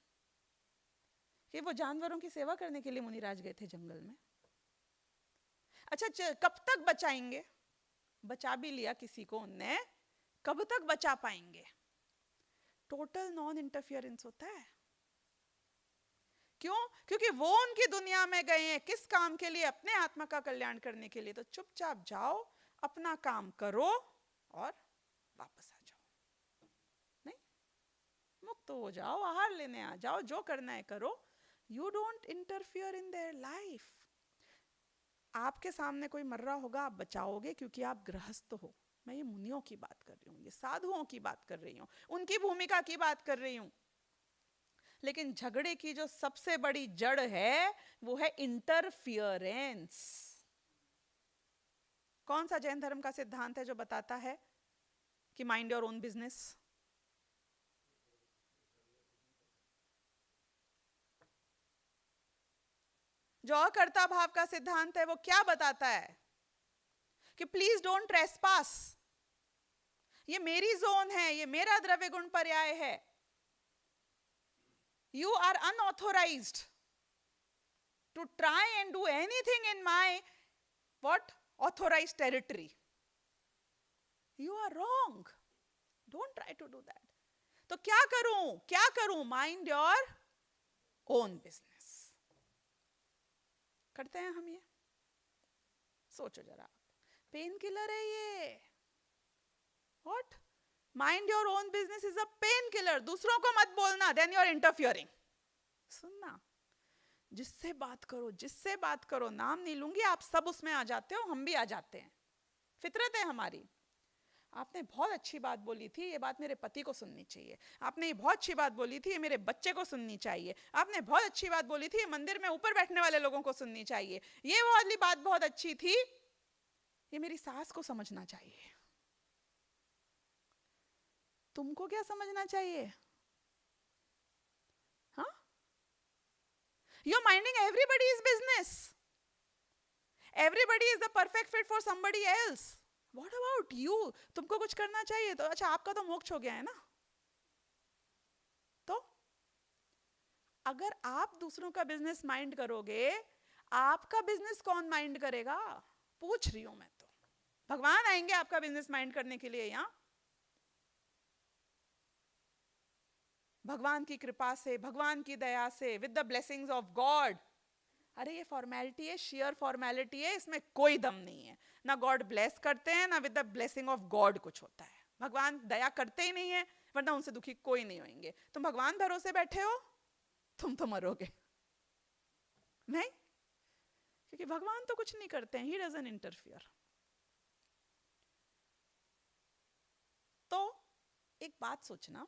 कि वो जानवरों की सेवा करने के लिए मुनिराज गए थे जंगल में. अच्छा, कब तक बचाएंगे? बचा भी लिया किसी को उनने, कब तक बचा पाएंगे? टोटल नॉन इंटरफियरेंस होता है. क्यों? क्योंकि वो उनकी दुनिया में गए हैं किस काम के लिए? अपने आत्मा का कल्याण करने के लिए. तो चुपचाप जाओ, अपना काम करो और वापस आ जाओ. नहीं? मुक्त हो जाओ, आहार लेने आ जाओ, जो करना है करो. You don't interfere in their life. आपके सामने कोई मर रहा होगा, आप बचाओगे क्योंकि आप गृहस्थ हो. मैं ये मुनियों की बात कर रही हूँ, ये साधुओं की बात कर रही हूँ, उनकी भूमिका की बात कर रही हूँ. लेकिन झगड़े की जो सबसे बड़ी जड़ है वो है इंटरफियरेंस. कौन सा जैन धर्म का सिद्धांत है जो बताता है कि माइंड योर ओन बिजनेस? जो अकर्ता भाव का सिद्धांत है वो क्या बताता है? कि प्लीज डोंट ट्रेसपास. ये मेरी जोन है, ये मेरा द्रव्य गुण पर्याय है. You are unauthorized to try and do anything in my authorized territory. You are wrong. Don't try to do that. तो क्या करूं? Mind your own business. करते हैं हम ये? सोचो जरा. पेन किलर है ये. What? Mind your own business is a painkiller. दूसरों को मत बोलना, then you are interfering. सुनना, जिससे बात करो, नाम नहीं लूंगी, आप सब उसमें आ जाते हो, हम भी आ जाते हैं. फितरत है हमारी. आपने बहुत अच्छी बात बोली थी, ये बात मेरे पति को सुननी चाहिए. आपने ये बहुत अच्छी बात बोली थी, ये मेरे बच्चे को सुननी चाहिए. आपने बहुत अच्छी बात बोली थी, ये मंदिर में ऊपर बैठने वाले लोगों को सुननी चाहिए. ये वाली बात बहुत अच्छी थी, ये मेरी सास को समझना चाहिए. तुमको क्या समझना चाहिए? हाँ? You're minding everybody's business. Everybody is the perfect fit for somebody else. What about you? तुमको कुछ करना चाहिए तो अच्छा, आपका तो मोक्ष हो गया है ना. तो अगर आप दूसरों का बिजनेस माइंड करोगे, आपका बिजनेस कौन माइंड करेगा? पूछ रही हूं मैं तो। भगवान आएंगे आपका बिजनेस माइंड करने के लिए यहां? भगवान की कृपा से, भगवान की दया से, with the blessings of God. अरे ये फॉर्मेलिटी है, शेयर फॉर्मेलिटी है, इसमें कोई दम नहीं है। ना गॉड ब्लेस करते हैं, ना with the blessing of God कुछ होता है। भगवान दया करते ही नहीं है, वरना उनसे दुखी कोई नहीं होंगे। तुम भगवान भरोसे बैठे हो, तुम तो मरोगे नहीं, क्योंकि भगवान तो कुछ नहीं करते हैं, ही डजंट इंटरफियर। तो एक बात सोचना,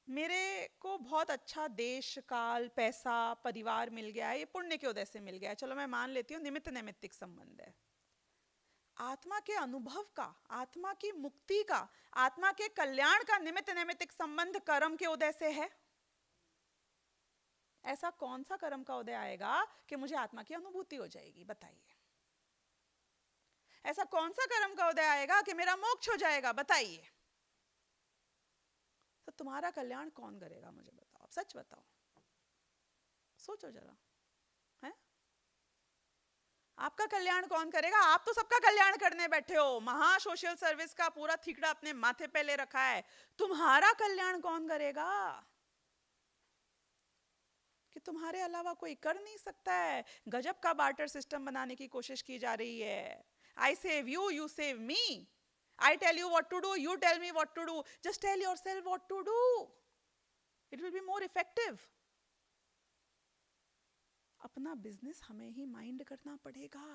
मेरे को बहुत अच्छा देश काल पैसा परिवार मिल गया है, ये पुण्य के उदय से मिल गया है, चलो मैं मान लेती हूँ निमित्त नैमित्तिक संबंध है। आत्मा के अनुभव का, आत्मा की मुक्ति का, आत्मा के कल्याण का निमित्त नैमित्तिक संबंध कर्म के उदय से है। ऐसा कौन सा कर्म का उदय आएगा कि मुझे आत्मा की अनुभूति हो जाएगी? बताइए। ऐसा कौन सा कर्म का उदय आएगा कि मेरा मोक्ष हो जाएगा? बताइए। तो तुम्हारा कल्याण कौन करेगा? मुझे बताओ, सच बताओ, सोचो जरा, है? आपका कल्याण कौन करेगा? आप तो सबका कल्याण करने बैठे हो, महा सोशल सर्विस का पूरा थिकड़ा अपने माथे पे ले रखा है। तुम्हारा कल्याण कौन करेगा? कि तुम्हारे अलावा कोई कर नहीं सकता है। गजब का बार्टर सिस्टम बनाने की कोशिश की जा रही है। I save you, you save me. I tell you what to do, you tell me what to do. Just tell yourself what to do. It will be more effective. अपना बिजनेस हमें ही माइंड करना पड़ेगा,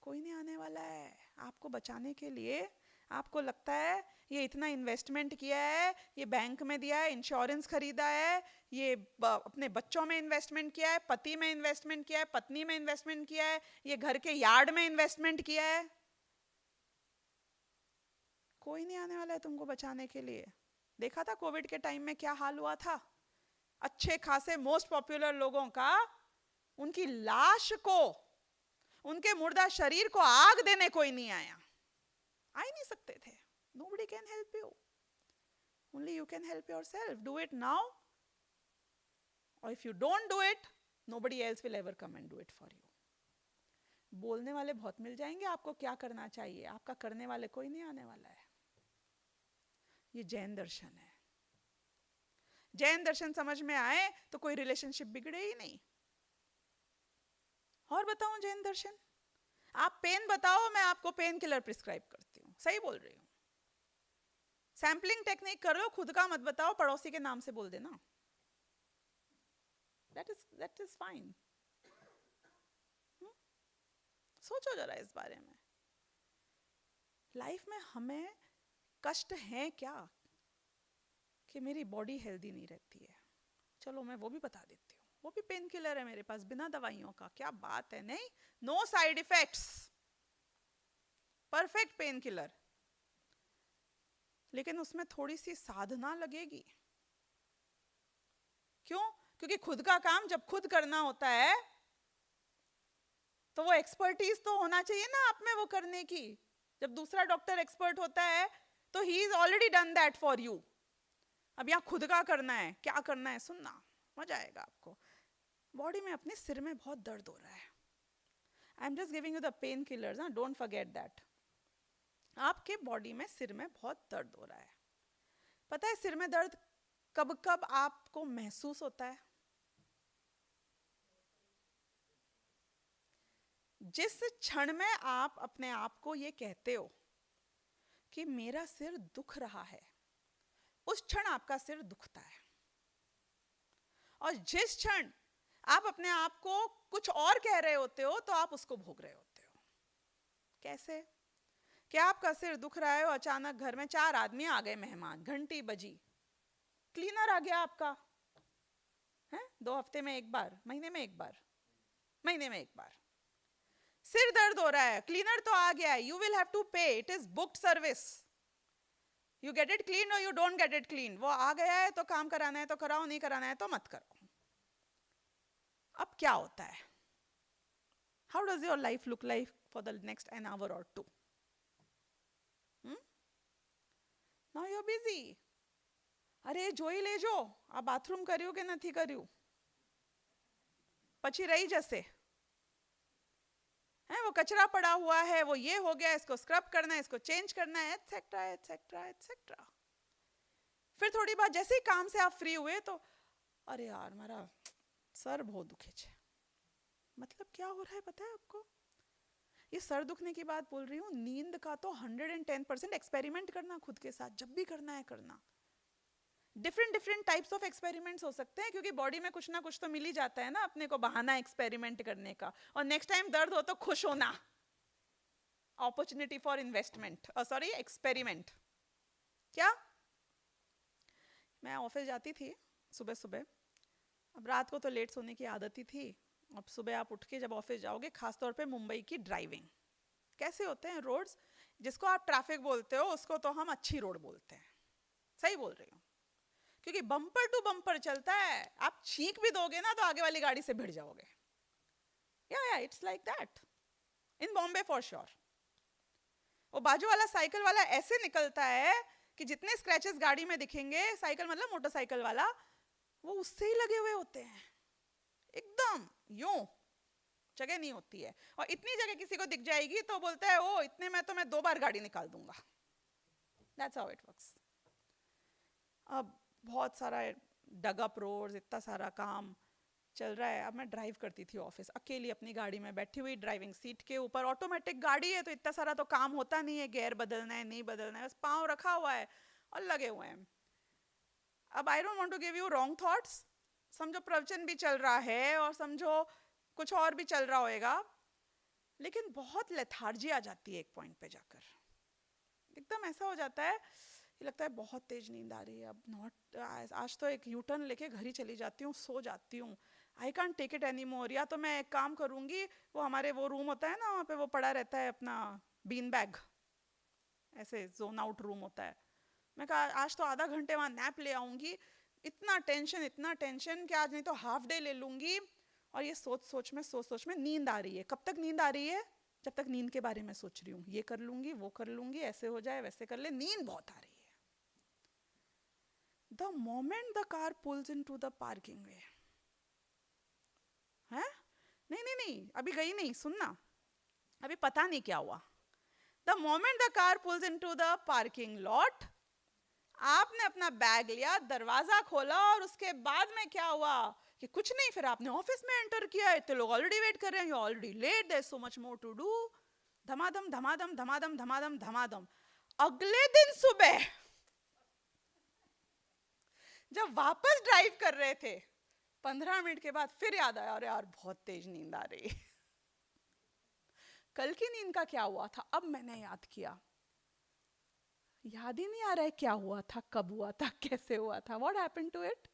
कोई नहीं आने वाला है आपको बचाने के लिए। आपको लगता है ये इतना इन्वेस्टमेंट किया है, ये बैंक में दिया है, इंश्योरेंस खरीदा है, ये अपने बच्चों में इन्वेस्टमेंट किया है, पति में इन्वेस्टमेंट किया है, पत्नी में इन्वेस्टमेंट किया है, ये घर के यार्ड में इन्वेस्टमेंट किया है। कोई नहीं आने वाला है तुमको बचाने के लिए। देखा था कोविड के टाइम में क्या हाल हुआ था? अच्छे खासे मोस्ट पॉपुलर लोगों का, उनकी लाश को, उनके मुर्दा शरीर को आग देने कोई नहीं आया। आ ही नहीं सकते थे। Nobody can help you. Only you can help yourself. Do it now. Or if you don't do it, nobody else will ever come and do it for you. बोलने वाले बहुत मिल जाएंगे आपको क्या करना चाहिए, आपका करने वाले कोई नहीं आने वाला है। ये जैन दर्शन है। जैन दर्शन समझ में आए तो कोई रिलेशनशिप बिगड़े ही नहीं। और बताऊं जैन दर्शन? आप पेन बताओ, मैं आपको पेन किलर प्रिस्क्राइब करती हूँ। सही बोल रही हूँ। सैम्पलिंग टेक्निक कर लो, खुद का मत बताओ, पड़ोसी के नाम से बोल देना। that is fine. सोचो जरा इस बारे में। लाइफ में हमें कष्ट है क्या कि मेरी बॉडी हेल्दी नहीं रहती है? चलो मैं वो भी बता देती हूँ, वो भी पेन किलर है मेरे पास, बिना दवाइयों का। क्या बात है, नहीं, no side effects, perfect pain killer. लेकिन उसमें थोड़ी सी साधना लगेगी। क्यों? क्योंकि खुद का काम जब खुद करना होता है तो वो एक्सपर्टीज तो होना चाहिए ना आप में वो करने की। जब दूसरा डॉक्टर एक्सपर्ट होता है तो he is already done that for you. अब यहाँ खुद का करना है। क्या करना है सुनना, मजा आएगा आपको। बॉडी में अपने सिर में बहुत दर्द हो रहा है। I am just giving you the pain killers, don't forget that. आपके बॉडी में सिर में बहुत दर्द हो रहा है। पता है सिर में दर्द कब कब आपको महसूस होता है? जिस क्षण में आप अपने आप को ये कहते हो कि मेरा सिर दुख रहा है, उस क्षण आपका सिर दुखता है। और जिस क्षण आप अपने आप को कुछ और कह रहे होते हो तो आप उसको भोग रहे होते हो। कैसे? कि आपका सिर दुख रहा है और अचानक घर में 4 आदमी आ गए, मेहमान, घंटी बजी, क्लीनर आ गया आपका है, 2 हफ्ते में एक बार, महीने में एक बार, महीने में एक बार। सिर दर्द हो रहा है, क्लीनर तो आ गया है, you will have to pay, it is booked service. You get it clean और you don't get it clean. वो आ गया है तो काम कराना है तो कराओ, नहीं कराना है तो मत करो। अब क्या होता है? How does your life look like for the next an hour और 2? नाउ यू आर बिजी, અરે જોઈ લેજો આ બાથરૂમ કર્યું કે નથી કર્યું, પછી રહી જશે. है वो कचरा पड़ा हुआ है, वो ये हो गया, इसको स्क्रब करना है, इसको चेंज करना है, एटसेट्रा एटसेट्रा एटसेट्रा. फिर थोड़ी बात जैसे ही काम से आप फ्री हुए तो अरे यार मेरा सर बहुत दुखे छे. मतलब क्या हो रहा है पता है आपको? ये सर दुखने की बात बोल रही हूँ, नींद का तो 110% एक्सपेरिमेंट करना खुद के साथ, जब भी करना है करना. डिफरेंट टाइप्स ऑफ एक्सपेरिमेंट्स हो सकते हैं, क्योंकि बॉडी में कुछ ना कुछ तो मिल ही जाता है ना अपने को बहाना एक्सपेरिमेंट करने का. और नेक्स्ट टाइम दर्द हो तो खुश होना, opportunity for investment, sorry experiment. क्या मैं ऑफिस जाती थी सुबह सुबह, अब रात को तो लेट सोने की आदत ही थी. अब सुबह आप उठ के जब ऑफिस जाओगे, खासतौर पे मुंबई की ड्राइविंग, कैसे होते हैं रोड्स, जिसको आप ट्रैफिक बोलते हो उसको तो हम अच्छी रोड बोलते हैं. सही बोल रही हूँ, क्योंकि बम्पर टू बम्पर चलता है. आप छींक भी दोगे ना तो आगे वाली गाड़ी से भिड़ जाओगे. या it's like that in Bombay for sure. वो बाजू वाला साइकिल वाला ऐसे निकलता है कि जितने स्क्रैचेस गाड़ी में दिखेंगे, साइकिल मतलब मोटरसाइकिल वाला, वो उससे ही लगे हुए होते हैं. एकदम यूं जगह नहीं होती है. और इतनी जगह किसी को दिख जाएगी तो बोलता है ओ इतने में तो मैं 2 बार गाड़ी निकाल दूंगा. That's how it works. अब बहुत सारा डग अप रोड्स, इतना सारा काम चल रहा है. अब मैं ड्राइव करती थी ऑफिस अकेली अपनी गाड़ी में बैठी हुई, ड्राइविंग सीट के ऊपर. ऑटोमेटिक गाड़ी है तो इतना सारा तो काम होता नहीं है, गियर बदलना है नहीं बदलना है, बस पाँव रखा हुआ है और लगे हुए हैं. अब I don't want to give you wrong thoughts. समझो प्रवचन भी चल रहा है और समझो कुछ और भी चल रहा होएगा, लेकिन बहुत लेथार्जी आ जाती है एक पॉइंट पे जाकर. एकदम ऐसा हो जाता है, लगता है बहुत तेज नींद आ रही है, अब नॉट, आज तो एक यू टर्न लेके घर ही चली जाती हूँ, सो जाती हूँ. I can't take it any more. या तो मैं एक काम करूँगी, वो हमारे वो रूम होता है ना, वहाँ पे वो पड़ा रहता है अपना बीन बैग, ऐसे जोन आउट रूम होता है. मैं कहा आज तो आधा घंटे वहाँ नैप ले आऊँगी. इतना टेंशन कि आज नहीं तो हाफ डे ले लूँगी. और ये सोच में नींद आ रही है. कब तक नींद आ रही है? जब तक नींद के बारे में सोच रही हूँ, ये कर लूँगी वो कर लूँगी, ऐसे हो जाए वैसे कर ले. नींद बहुत आ रही है. The moment the car pulls into the parking way, है? नहीं, अभी गई नहीं, सुनना, अभी पता नहीं क्या हुआ. The moment the car pulls into the parking lot, आपने अपना बैग लिया, दरवाजा खोला और उसके बाद में क्या हुआ कि कुछ नहीं, फिर आपने ऑफिस में एंटर किया. इतने लोग ऑलरेडी वेट कर रहे हैं, you already late, there is so much more to do. धमाधम धमाधम धमाधम धमाधम धमाधम. अगले दिन सुबह जब वापस ड्राइव कर रहे थे, 15 मिनट के बाद फिर याद आया, अरे यार बहुत तेज नींद आ रही. कल की नींद का क्या हुआ था? अब मैंने याद किया, याद ही नहीं आ रहा है क्या हुआ था, कब हुआ था, कैसे हुआ था. What happened to it?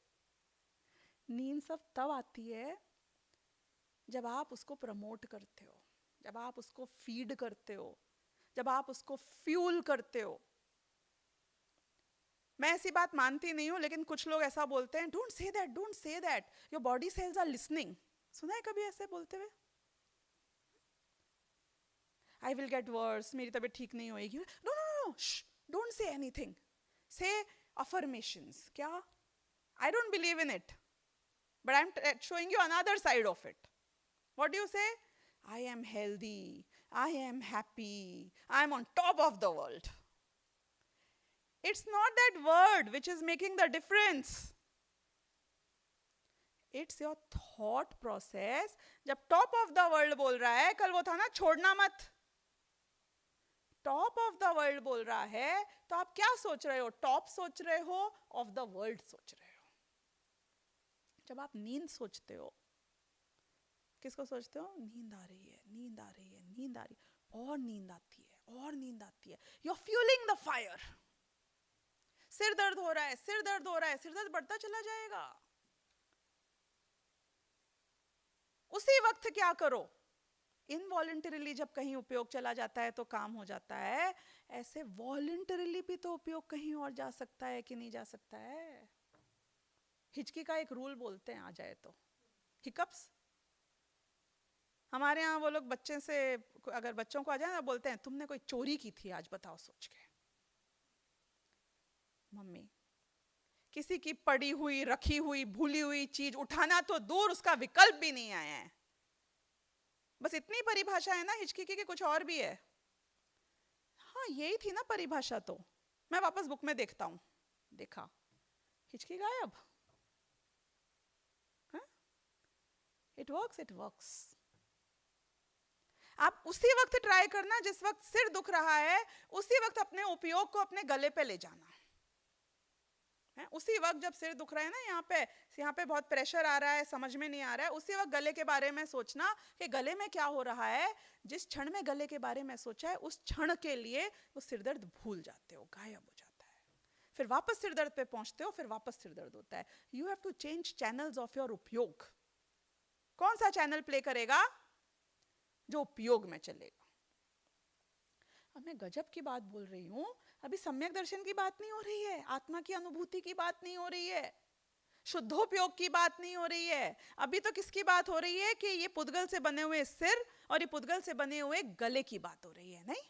नींद सब तब आती है जब आप उसको प्रमोट करते हो, जब आप उसको फीड करते हो, जब आप उसको फ्यूल करते हो. मैं ऐसी बात मानती नहीं हूँ, लेकिन कुछ लोग ऐसा बोलते हैं, don't say that, your body cells are listening. सुना है कभी ऐसे बोलते हुए? आई विल गेट वर्स, मेरी तबीयत ठीक नहीं होएगी. No, don't say anything, say affirmations. क्या? I don't believe in it, but I am showing you another side of it. What do you say? I am healthy, I am happy, I am on top of the world. It's not that word which is making the difference. It's your thought process. जब top of the world बोल रहा है, कल वो था ना छोड़ना मत, top of the world बोल रहा है, तो आप क्या सोच रहे हो? top सोच रहे हो, of the world सोच रहे हो. जब आप नींद सोचते हो, किसको सोचते हो? नींद आ रही है, नींद आ रही है, नींद आ रही है, और नींद आती है, और नींद आती है. You're fueling the fire. सिर दर्द हो रहा है, सिर दर्द बढ़ता चला जाएगा. उसी वक्त क्या करो? इनवॉलंटरीली जब कहीं उपयोग चला जाता है तो काम हो जाता है, ऐसे वॉलंटरीली भी तो उपयोग कहीं और जा सकता है कि नहीं जा सकता है. हिचकी का एक रूल बोलते हैं, आ जाए तो हिकअप्स. हमारे यहाँ वो लोग बच्चे से, अगर बच्चों को आ जाए ना, बोलते हैं तुमने कोई चोरी की थी आज, बताओ सोच के. मम्मी किसी की पड़ी हुई, रखी हुई, भूली हुई चीज उठाना तो दूर, उसका विकल्प भी नहीं आया है। बस इतनी परिभाषा है ना हिचकी की, कुछ और भी है। हाँ यही थी ना परिभाषा। तो मैं वापस बुक में देखता हूं, देखा हिचकी गायब। It works, it works. आप उसी वक्त ट्राई करना जिस वक्त सिर दुख रहा है, उसी वक्त अपने उपयोग को अपने गले पे ले जाना है। उसी वक्त जब सिर दुख रहा है ना, यहाँ पे बहुत प्रेशर आ रहा है, समझ में नहीं आ रहा है, उसी वक्त गले के बारे में सोचना कि गले में क्या हो रहा है। जिस क्षण में गले के बारे में सोचा है, उस क्षण के लिए वो सिरदर्द भूल जाते हो, गायब हो जाता है। फिर वापस सिरदर्द पे पहुंचते हो, फिर वापस सिरदर्द होता है। You have to change channels of your उपयोग। कौन सा चैनल प्ले करेगा? जो उपयोग में चलेगा। अब मैं गजब की बात बोल रही हूं, अभी सम्यक दर्शन की बात नहीं हो रही है, आत्मा की अनुभूति की बात नहीं हो रही है, शुद्धोपयोग की बात नहीं हो रही है। अभी तो किसकी बात हो रही है कि ये पुद्गल से बने हुए सिर और ये पुद्गल से बने हुए गले की बात हो रही है। नहीं,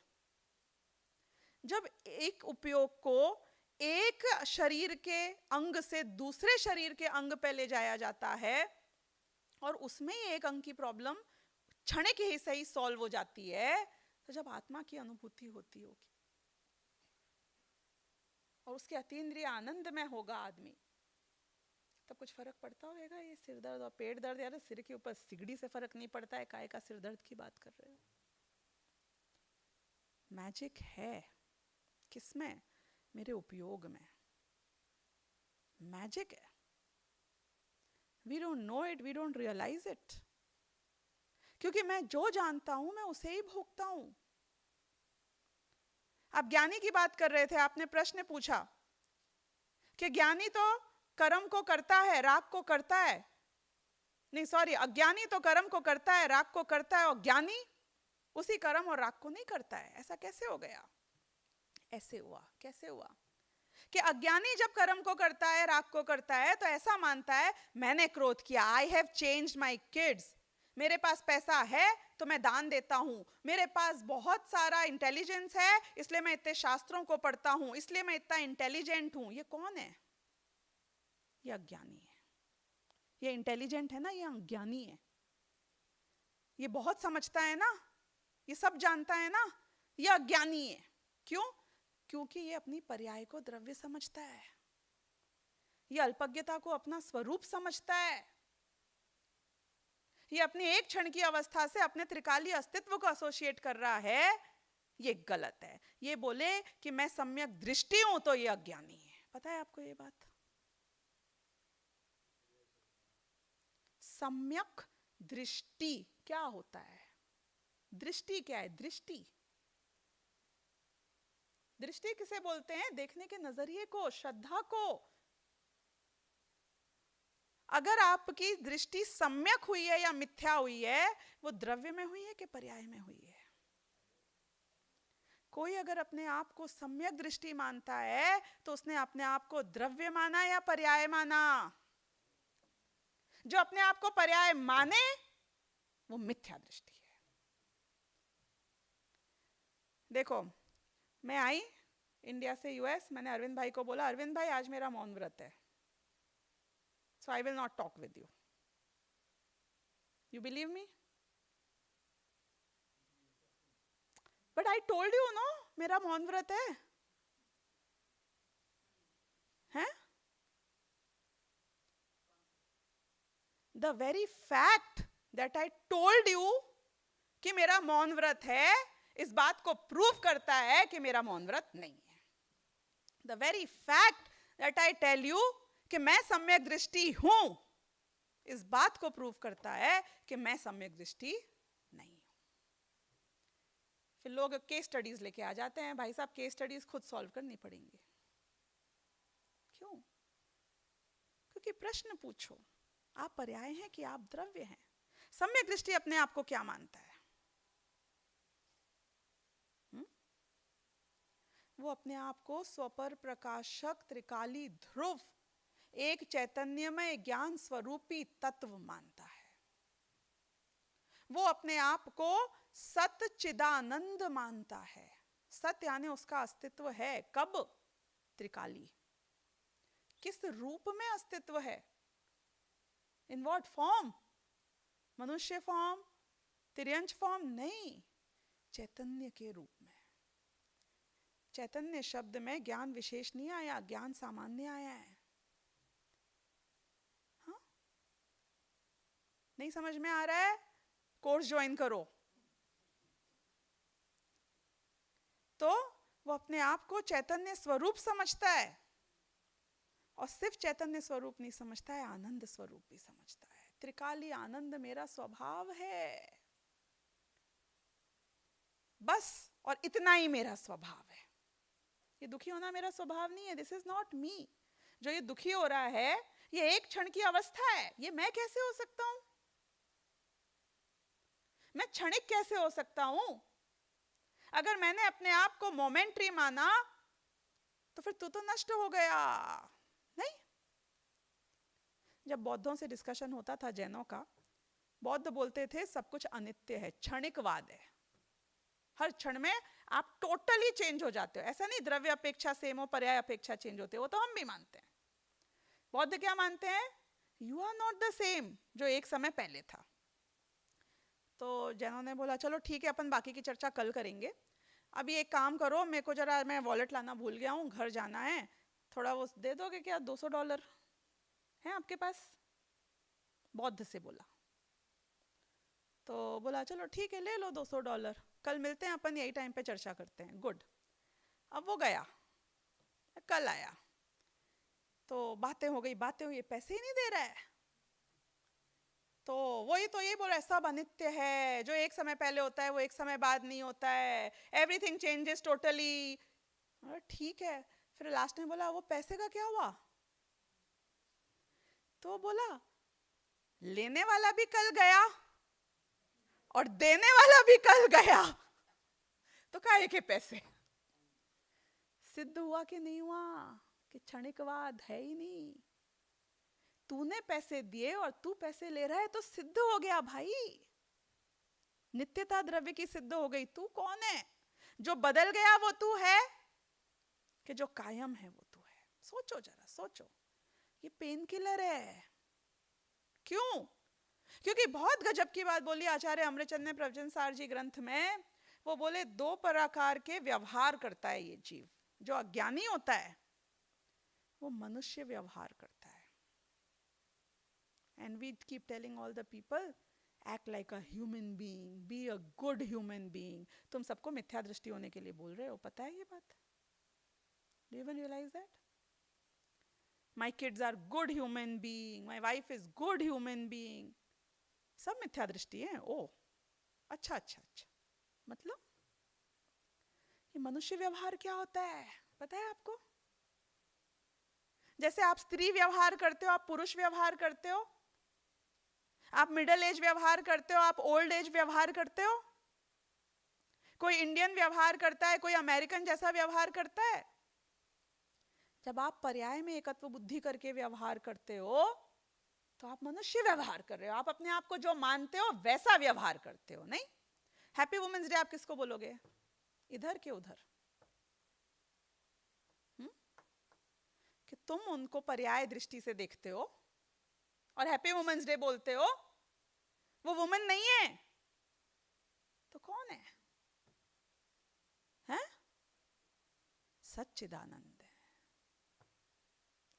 जब एक उपयोग को एक शरीर के अंग से दूसरे शरीर के अंग पे ले जाया जाता है और उसमें एक अंग की प्रॉब्लम क्षणिक ही सही सॉल्व हो जाती है, तो जब आत्मा की अनुभूति होती होगी और उसके अतीन्द्रिय आनंद में होगा आदमी, तब कुछ फर्क पड़ता होगा। ये सिर दर्द और पेट दर्द, यार सिर के ऊपर सिगड़ी से फर्क नहीं पड़ता है, काय का सिर दर्द की बात कर रहे हो। मैजिक है किसमें? मेरे उपयोग में मैजिक है। We don't know it, we don't realize it, क्योंकि मैं जो जानता हूं मैं उसे ही भोगता हूं। आप ज्ञानी की बात कर रहे थे, आपने प्रश्न पूछा कि ज्ञानी तो कर्म को करता है, राग को करता है, नहीं सॉरी, अज्ञानी तो कर्म को करता है, राग को करता है, और ज्ञानी उसी कर्म और राग को नहीं करता है। ऐसा कैसे हो गया? ऐसे हुआ। कैसे हुआ कि अज्ञानी जब कर्म को करता है, राग को करता है, तो ऐसा मानता है मैंने क्रोध किया, I have changed my kids, मेरे पास पैसा है तो मैं दान देता हूं, मेरे पास बहुत सारा इंटेलिजेंस है इसलिए मैं इतने शास्त्रों को पढ़ता हूं, इसलिए मैं इतना इंटेलिजेंट हूं। ये कौन है? ये अज्ञानी है। ये इंटेलिजेंट है ना, ये अज्ञानी है। ये बहुत समझता है ना, ये सब जानता है ना, ये अज्ञानी है। क्यों? क्योंकि ये अपनी पर्याय को द्रव्य समझता है, ये अल्पज्ञता को अपना स्वरूप समझता है, ये अपनी एक क्षण की अवस्था से अपने त्रिकालीय अस्तित्व को एसोसिएट कर रहा है। ये गलत है। ये बोले कि मैं सम्यक दृष्टि हूं तो ये अज्ञानी है। पता है आपको ये बात? सम्यक दृष्टि क्या होता है? दृष्टि क्या है? दृष्टि दृष्टि किसे बोलते हैं? देखने के नजरिए को, श्रद्धा को। अगर आपकी दृष्टि सम्यक हुई है या मिथ्या हुई है, वो द्रव्य में हुई है कि पर्याय में हुई है? कोई अगर अपने आप को सम्यक दृष्टि मानता है तो उसने अपने आप को द्रव्य माना या पर्याय माना? जो अपने आप को पर्याय माने वो मिथ्या दृष्टि है। देखो, मैं आई इंडिया से यूएस, मैंने अरविंद भाई को बोला, अरविंद भाई आज मेरा मौन व्रत है, so I will not talk with you. You believe me? But I told you, no, मेरा मौन व्रत है, हैं? The very fact that I told you कि मेरा मौन व्रत है, इस बात को प्रूव करता है कि मेरा मौन व्रत नहीं है। The very fact that I tell you कि मैं सम्यक दृष्टि हूं, इस बात को प्रूव करता है कि मैं सम्यक दृष्टि नहीं हूं। फिर लोग केस स्टडीज लेके आ जाते हैं, भाई साहब केस स्टडीज खुद सॉल्व करनी पड़ेंगी। क्यों? क्योंकि प्रश्न पूछो, आप पर्याय हैं कि आप द्रव्य हैं? सम्यक दृष्टि अपने आप को क्या मानता है? वो अपने आप को स्वपर प्रकाशक त्रिकाली ध्रुव एक चैतन्यमय ज्ञान स्वरूपी तत्व मानता है। वो अपने आप को सत चिदानंद मानता है। सत यानी उसका अस्तित्व है कब? त्रिकाली। किस रूप में अस्तित्व है? In what form? मनुष्य फॉर्म, तिर्यंच फॉर्म? नहीं, चैतन्य के रूप में। चैतन्य शब्द में ज्ञान विशेष नहीं आया, ज्ञान सामान्य आया है। हाँ, नहीं समझ में आ रहा है? कोर्स ज्वाइन करो। तो वो अपने आप को चैतन्य स्वरूप समझता है, और सिर्फ चैतन्य स्वरूप नहीं समझता है, आनंद स्वरूप भी समझता है। त्रिकाली आनंद मेरा स्वभाव है, बस, और इतना ही मेरा स्वभाव है। ये दुखी होना मेरा स्वभाव नहीं है, दिस इज नॉट मी। जो ये दुखी हो रहा है, ये एक क्षण की अवस्था है। ये मैं कैसे हो सकता हूं? मैं क्षणिक कैसे हो सकता हूं? अगर मैंने अपने आप को मोमेंट्री माना, तो फिर तू तो नष्ट हो गया। नहीं, जब बौद्धों से डिस्कशन होता था, जैनों का, बौद्ध बोलते थे सब कुछ अनित्य है, क्षणिकवाद है। हर क्षण में आप टोटली चेंज हो जाते हो। ऐसा नहीं द्रव्य अपेक्षा सेम हो, पर्याय अपेक्षा चेंज होते हो, वो तो हम भी मानते हैं। बौद्ध क्या मानते हैं? You are not the same जो एक समय पहले था। तो जैनों ने बोला चलो ठीक है, अपन बाकी की चर्चा कल करेंगे, अभी एक काम करो, मेरे को जरा, मैं वॉलेट लाना भूल गया हूँ, घर जाना है, थोड़ा वो दे दोगे क्या? $200 है आपके पास? बौद्ध से बोला। तो बोला चलो ठीक है, ले लो $200, कल मिलते हैं अपन, यही टाइम पे चर्चा करते हैं। गुड। अब वो गया, कल आया, तो बातें हो गई, बातें हुई, पैसे ही नहीं दे रहा है। तो वही तो ये बोल रहा है, सब अनित्य है, जो एक समय पहले होता है वो एक समय बाद नहीं होता है, एवरीथिंग चेंजेस टोटली। ठीक है, फिर लास्ट में बोला वो पैसे का क्या हुआ? तो बोला लेने वाला भी कल गया और देने वाला भी कल गया, तो काहे के पैसे? सिद्ध हुआ कि नहीं हुआ कि क्षणिकवाद है ही नहीं? तूने पैसे दिए और तू पैसे ले रहा है, तो सिद्ध हो गया भाई, नित्यता द्रव्य की सिद्ध हो गई। तू कौन है? जो बदल गया वो तू है, कि जो कायम है वो तू है? सोचो जरा, सोचो। ये पेन किलर है। क्यों? क्योंकि बहुत गजब की बात बोली आचार्य अमृतचंद ने प्रवचन सार जी ग्रंथ में। वो बोले दो प्रकार के व्यवहार करता है ये जीव। जो अज्ञानी होता है वो मनुष्य व्यवहार करता है, and we keep telling all the people, act like a human being, be a good human being. तुम सबको मिथ्या दृष्टि होने के लिए बोल रहे हो, पता है ये बात? Do you even realize that? My kids are good human being, my wife is good human being. सब मिथ्या दृष्टि है। ओ अच्छा अच्छा अच्छा, मतलब ये मनुष्य व्यवहार क्या होता है पता है आपको? जैसे आप स्त्री व्यवहार करते हो, आप पुरुष व्यवहार करते हो, आप मिडिल एज व्यवहार करते हो, आप ओल्ड एज व्यवहार करते हो। कोई इंडियन व्यवहार करता है, कोई अमेरिकन जैसा व्यवहार करता है। जब आप पर्याय में एकत्व बुद्धि करके व्यवहार करते हो, तो आप मनुष्य व्यवहार कर रहे हो। आप अपने आप को जो मानते हो वैसा व्यवहार करते हो। नहीं, हैप्पी वुमेन्स डे आप किसको बोलोगे? इधर के उधर? कि तुम उनको पर्याय दृष्टि से देखते हो और हैप्पी वुमेन्स डे बोलते हो। वो वुमन नहीं है तो कौन है? हैं? सच्चिदानंद है,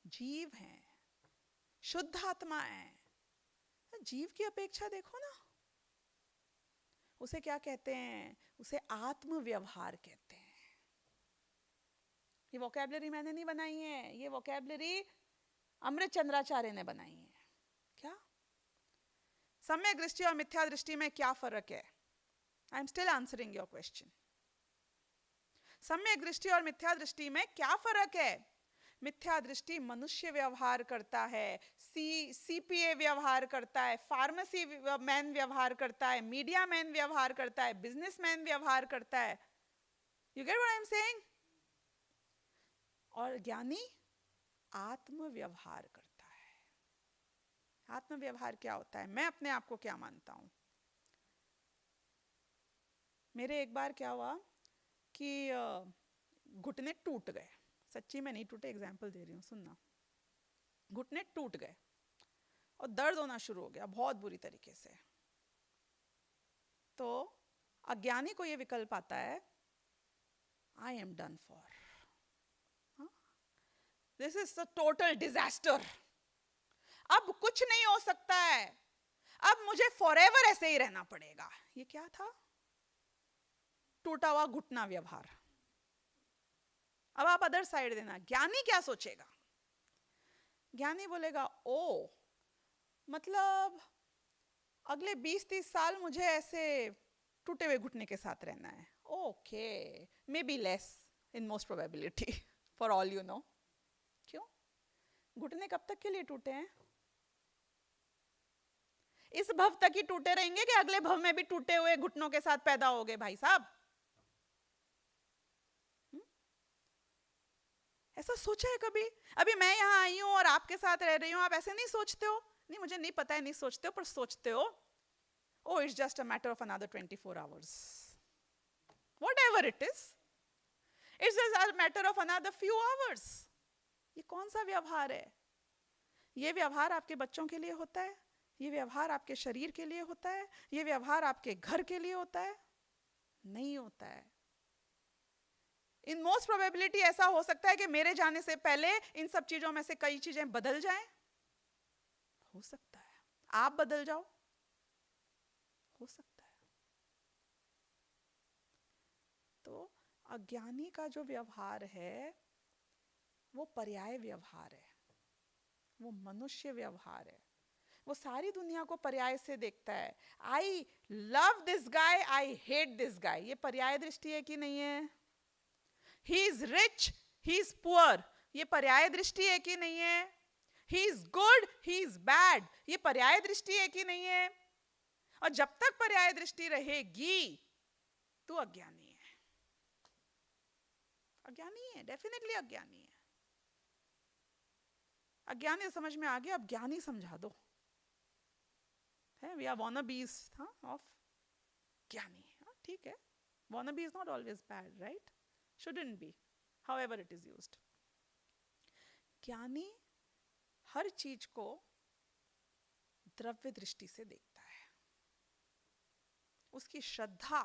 जीव है, शुद्ध आत्मा है। जीव की अपेक्षा देखो ना, उसे क्या कहते हैं? उसे आत्म व्यवहार कहते हैं। ये वोकैबुलरी मैंने नहीं बनाई है, ये वोकैबुलरी अमृत चंद्राचार्य ने बनाई है। क्या सम्यक दृष्टि और मिथ्या दृष्टि में क्या फर्क है? I am still answering your question. सम्यक दृष्टि और मिथ्या दृष्टि में क्या फर्क है? मिथ्या दृष्टि मनुष्य व्यवहार करता है, सीपीए व्यवहार करता है, फार्मेसी मैन व्यवहार करता है, मीडिया मैन व्यवहार करता है, बिजनेसमैन व्यवहार करता है। You get what I am saying? और ज्ञानी आत्म व्यवहार करता है। आत्म व्यवहार क्या होता है? मैं अपने आप को क्या मानता हूं? मेरे एक बार क्या हुआ कि घुटने टूट गए। सच्ची में नहीं टूटे, एग्जाम्पल दे रही हूँ, सुनना। घुटने टूट गए और दर्द होना शुरू हो गया बहुत बुरी तरीके से, तो अज्ञानी को ये विकल्प आता है, I am done for, this is a total disaster, अब कुछ नहीं हो सकता है, अब मुझे फॉरएवर ऐसे ही रहना पड़ेगा। ये क्या था? टूटा हुआ घुटना व्यवहार। अब आप अदर साइड देना, ज्ञानी क्या सोचेगा? ज्ञानी बोलेगा, ओ मतलब अगले 20-30 साल मुझे ऐसे टूटे हुए घुटने के साथ रहना है। Okay, may be less in most probability for all you know. क्यों? घुटने कब तक के लिए टूटे हैं? इस भव तक ही टूटे रहेंगे कि अगले भव में भी टूटे हुए घुटनों के साथ पैदा होगे भाई साहब? ऐसा सोचा है कभी? अभी मैं यहाँ आई हूं और आपके साथ रह रही हूं, आप ऐसे नहीं सोचते हो? नहीं, मुझे नहीं पता है, नहीं सोचते हो, पर सोचते हो, oh it's just a matter of another 24 hours, whatever it is, it's just a matter of another few hours। ये कौन सा व्यवहार है? ये व्यवहार आपके बच्चों के लिए होता है, ये व्यवहार आपके शरीर के लिए होता है, ये व्यवहार आपके घर के लिए होता है? नहीं होता है। इन मोस्ट प्रोबेबिलिटी ऐसा हो सकता है कि मेरे जाने से पहले इन सब चीजों में से कई चीजें बदल जाएं, हो सकता है आप बदल जाओ, हो सकता है। तो अज्ञानी का जो व्यवहार है वो पर्याय व्यवहार है, वो मनुष्य व्यवहार है, वो सारी दुनिया को पर्याय से देखता है। I love this guy, I hate this guy, ये पर्याय दृष्टि है कि नहीं है? He is rich, he is poor, ये पर्याय दृष्टि है कि नहीं है? He is good, he is bad, ये पर्याय दृष्टि है कि नहीं है? और जब तक पर्याय दृष्टि रहेगी तो अज्ञानी है, अज्ञानी है, डेफिनेटली अज्ञानी है। अज्ञानी समझ में आ गया, अब ज्ञानी समझा दो है। वी आर वॉनाबीज ऑफ ज्ञानी, ठीक है, wannabe is not always bad, right, shouldn't be, however it is used। ज्ञानी हर चीज को द्रव्य दृष्टि से देखता है, उसकी श्रद्धा,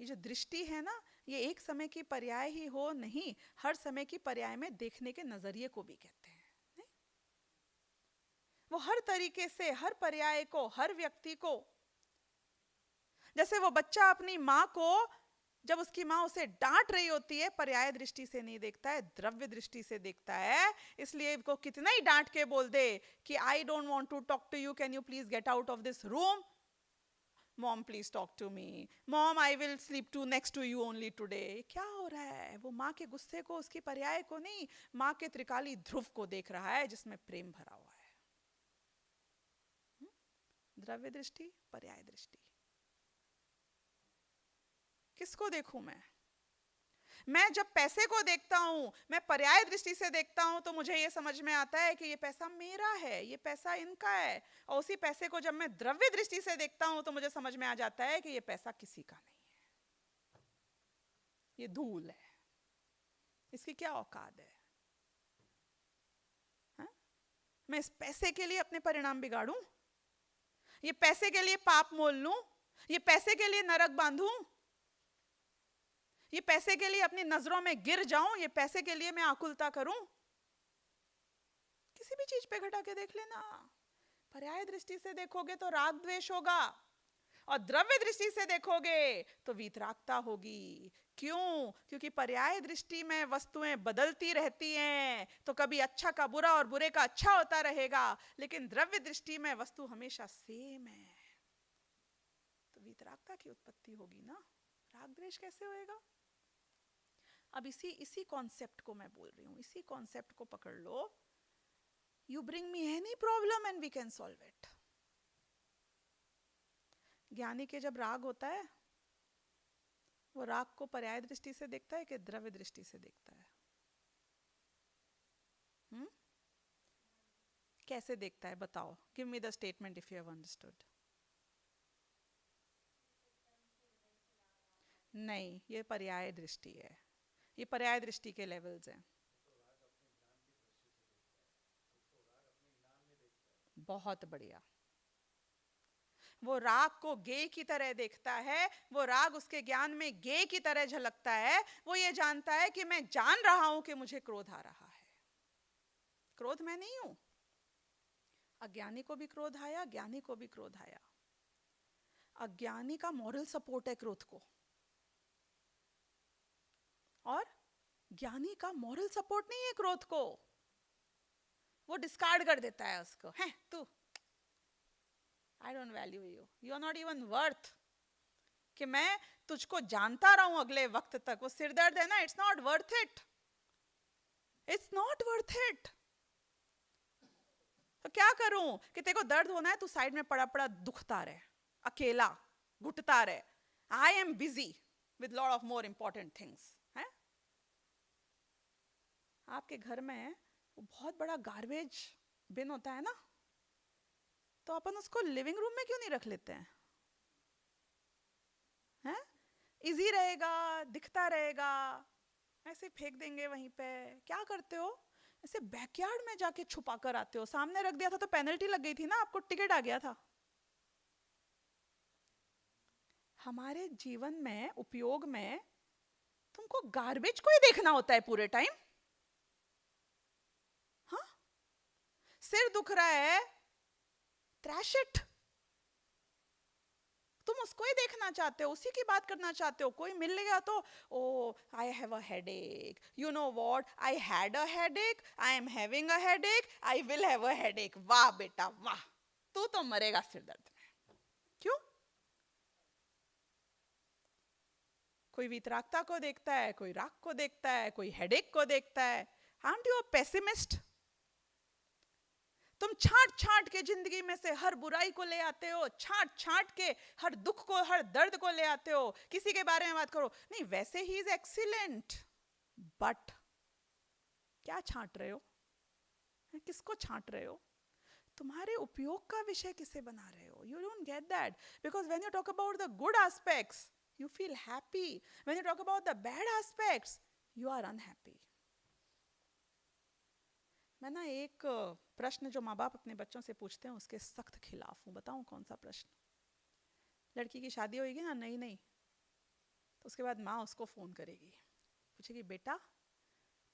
ये जो दृष्टि है ना, ये एक समय की पर्याय ही हो नहीं, हर समय की पर्याय में देखने के नजरिए को भी कहते हैं। नहीं? वो हर तरीके से, हर पर्याय को, हर व्यक्ति को, जैसे वो बच्चा अपनी माँ को जब उसकी माँ उसे डांट रही होती है, पर्याय दृष्टि से नहीं देखता है, द्रव्य दृष्टि से देखता है। इसलिए वो कितना ही डांट के बोल दे कि I don't want to talk to you, can you please get out of this room, mom please talk to me, mom I will sleep to next to you only today. क्या हो रहा है? वो माँ के गुस्से को, उसकी पर्याय को नहीं, माँ के त्रिकाली ध्रुव को देख रहा है जिसमें प्रेम भरा हुआ है। द्रव्य दृष्टि, पर्याय दृष्टि। किसको देखूं मैं जब पैसे को देखता हूं, मैं पर्याय दृष्टि से देखता हूं, तो मुझे ये समझ में आता है कि ये पैसा मेरा है, ये पैसा इनका है। और उसी पैसे को जब मैं द्रव्य दृष्टि से देखता हूं तो मुझे समझ में आ जाता है कि ये पैसा किसी का नहीं है, ये धूल है, इसकी क्या औकात है? हा? मैं इस पैसे के लिए अपने परिणाम बिगाड़ूं, ये पैसे के लिए पाप मोल लूं, ये पैसे के लिए नरक बांधूं, ये पैसे के लिए अपनी नजरों में गिर जाऊं, ये पैसे के लिए मैं आकुलता करूं? किसी भी चीज पे घटा के देख लेना। पर्याय दृष्टि से देखोगे तो राग द्वेष होगा, और द्रव्य दृष्टि से देखोगे तो वीतरागता होगी। क्यों? क्योंकि पर्याय दृष्टि में वस्तुएं बदलती रहती हैं, तो कभी अच्छा का बुरा और बुरे का अच्छा होता रहेगा, लेकिन द्रव्य दृष्टि में वस्तु हमेशा सेम है, तो वीतरागता की उत्पत्ति होगी ना, राग द्वेष कैसे होएगा? अब इसी कॉन्सेप्ट को मैं बोल रही हूं, इसी कॉन्सेप्ट को पकड़ लो। You bring me any problem and we can solve it. ज्ञानी के जब राग होता है, वो राग को पर्याय दृष्टि से देखता है कि द्रव्य दृष्टि से देखता है? कैसे देखता है बताओ? Give me the statement if you have understood. नहीं, ये पर्याय दृष्टि है, ये पर्याय दृष्टि के लेवल्स हैं। बहुत बढ़िया। वो राग को गे की तरह देखता है, वो राग उसके ज्ञान में गे की तरह झलकता है। वो ये जानता है कि मैं जान रहा हूं कि मुझे क्रोध आ रहा है, क्रोध मैं नहीं हूं। अज्ञानी को भी क्रोध आया, ज्ञानी को भी क्रोध आया। अज्ञानी का मॉरल सपोर्ट है क्रोध को, और ज्ञानी का मॉरल सपोर्ट नहीं है क्रोध को। वो डिस्कार्ड कर देता है उसको, है तू, I don't value you. You are not even worth. कि मैं तुझको जानता रहूं अगले वक्त तक, वो सिरदर्द है ना, it's not worth it. It's not worth it. तो क्या करूं कि तेरे को दर्द होना है, तू साइड में पड़ा पड़ा दुखता रहे, अकेला घुटता रहे. I am busy with lot of more important things. है? आपके घर में बहुत बड़ा गार्बेज बिन होता है ना, तो अपन उसको लिविंग रूम में क्यों नहीं रख लेते हैं? हैं? इजी रहेगा, दिखता रहेगा, ऐसे फेंक देंगे वहीं पे. क्या करते हो, ऐसे बैकयार्ड में जाके छुपा कर आते हो. सामने रख दिया था तो पेनल्टी लग गई थी ना, आपको टिकट आ गया था. हमारे जीवन में, उपयोग में, तुमको गार्बेज को ही देखना होता है पूरे टाइम. हाँ, सिर दुख रहा है, ट्रैश इट. तुम उसको ही देखना चाहते हो, उसी की बात करना चाहते हो. कोई मिल गया तो oh I have a headache, you know what, I had a headache, I am having a headache, I will have a headache. वाह बेटा वाह, तू तो मरेगा सिर दर्द में. क्यों? कोई वितरागता को देखता है, कोई राग को देखता है, कोई हेडेक को देखता है. Aren't you a pessimist? तुम छांट छांट के जिंदगी में से हर बुराई को ले आते हो, छांट छांट के हर दुख को, हर दर्द को ले आते हो. किसी के बारे में बात करो, नहीं वैसे ही इज एक्सीलेंट, बट क्या छांट रहे हो? किसको छांट रहे हो? तुम्हारे उपयोग का विषय किसे बना रहे हो? You don't get that, because when you talk about the good aspects you feel happy, when you talk about the bad aspects you are unhappy. मैं ना एक प्रश्न जो माँ बाप अपने बच्चों से पूछते हैं उसके सख्त खिलाफ हूँ. बताऊँ कौन सा प्रश्न? लड़की की शादी होगी ना, नई नई, तो उसके बाद माँ उसको फोन करेगी, पूछेगी बेटा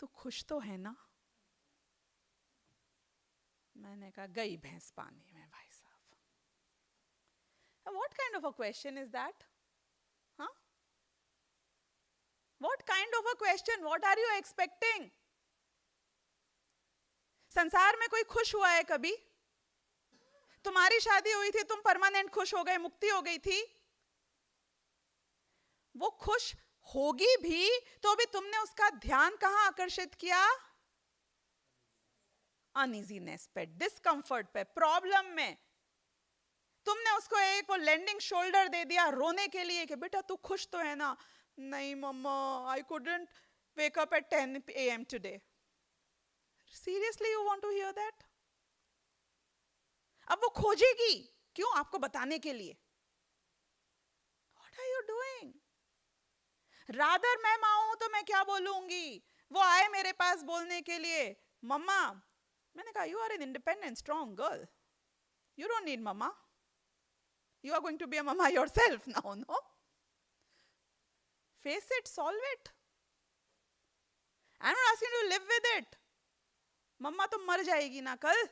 तू खुश तो है ना? मैंने कहा गई भैंस पानी में भाई साहब. What kind of a question is that? हाँ, what kind of a question? What are you expecting? संसार में कोई खुश हुआ है कभी? तुम्हारी शादी हुई थी, तुम परमानेंट खुश हो गए, मुक्ति हो गई थी. वो खुश होगी भी तो भी तुमने उसका ध्यान कहां आकर्षित किया? अनइजीनेस पे, डिस्कंफर्ट पे, प्रॉब्लम में. तुमने उसको एक वो लैंडिंग शोल्डर दे दिया रोने के लिए कि बेटा तू खुश तो है ना? नहीं मम्मा, I couldn't wake up at 10 AM today. Seriously you want to hear that? अब वो खोजेगी क्यों? आपको बताने के लिए. What are you doing? Rather मैं मां हूं तो मैं क्या बोलूंगी? वो आए मेरे पास बोलने के लिए, मम्मा. मैंने कहा you are an independent strong girl, you don't need mumma, you are going to be a mumma yourself now. No, face it, solve it. I am not asking you to live with it. मम्मा तो मर जाएगी ना कल,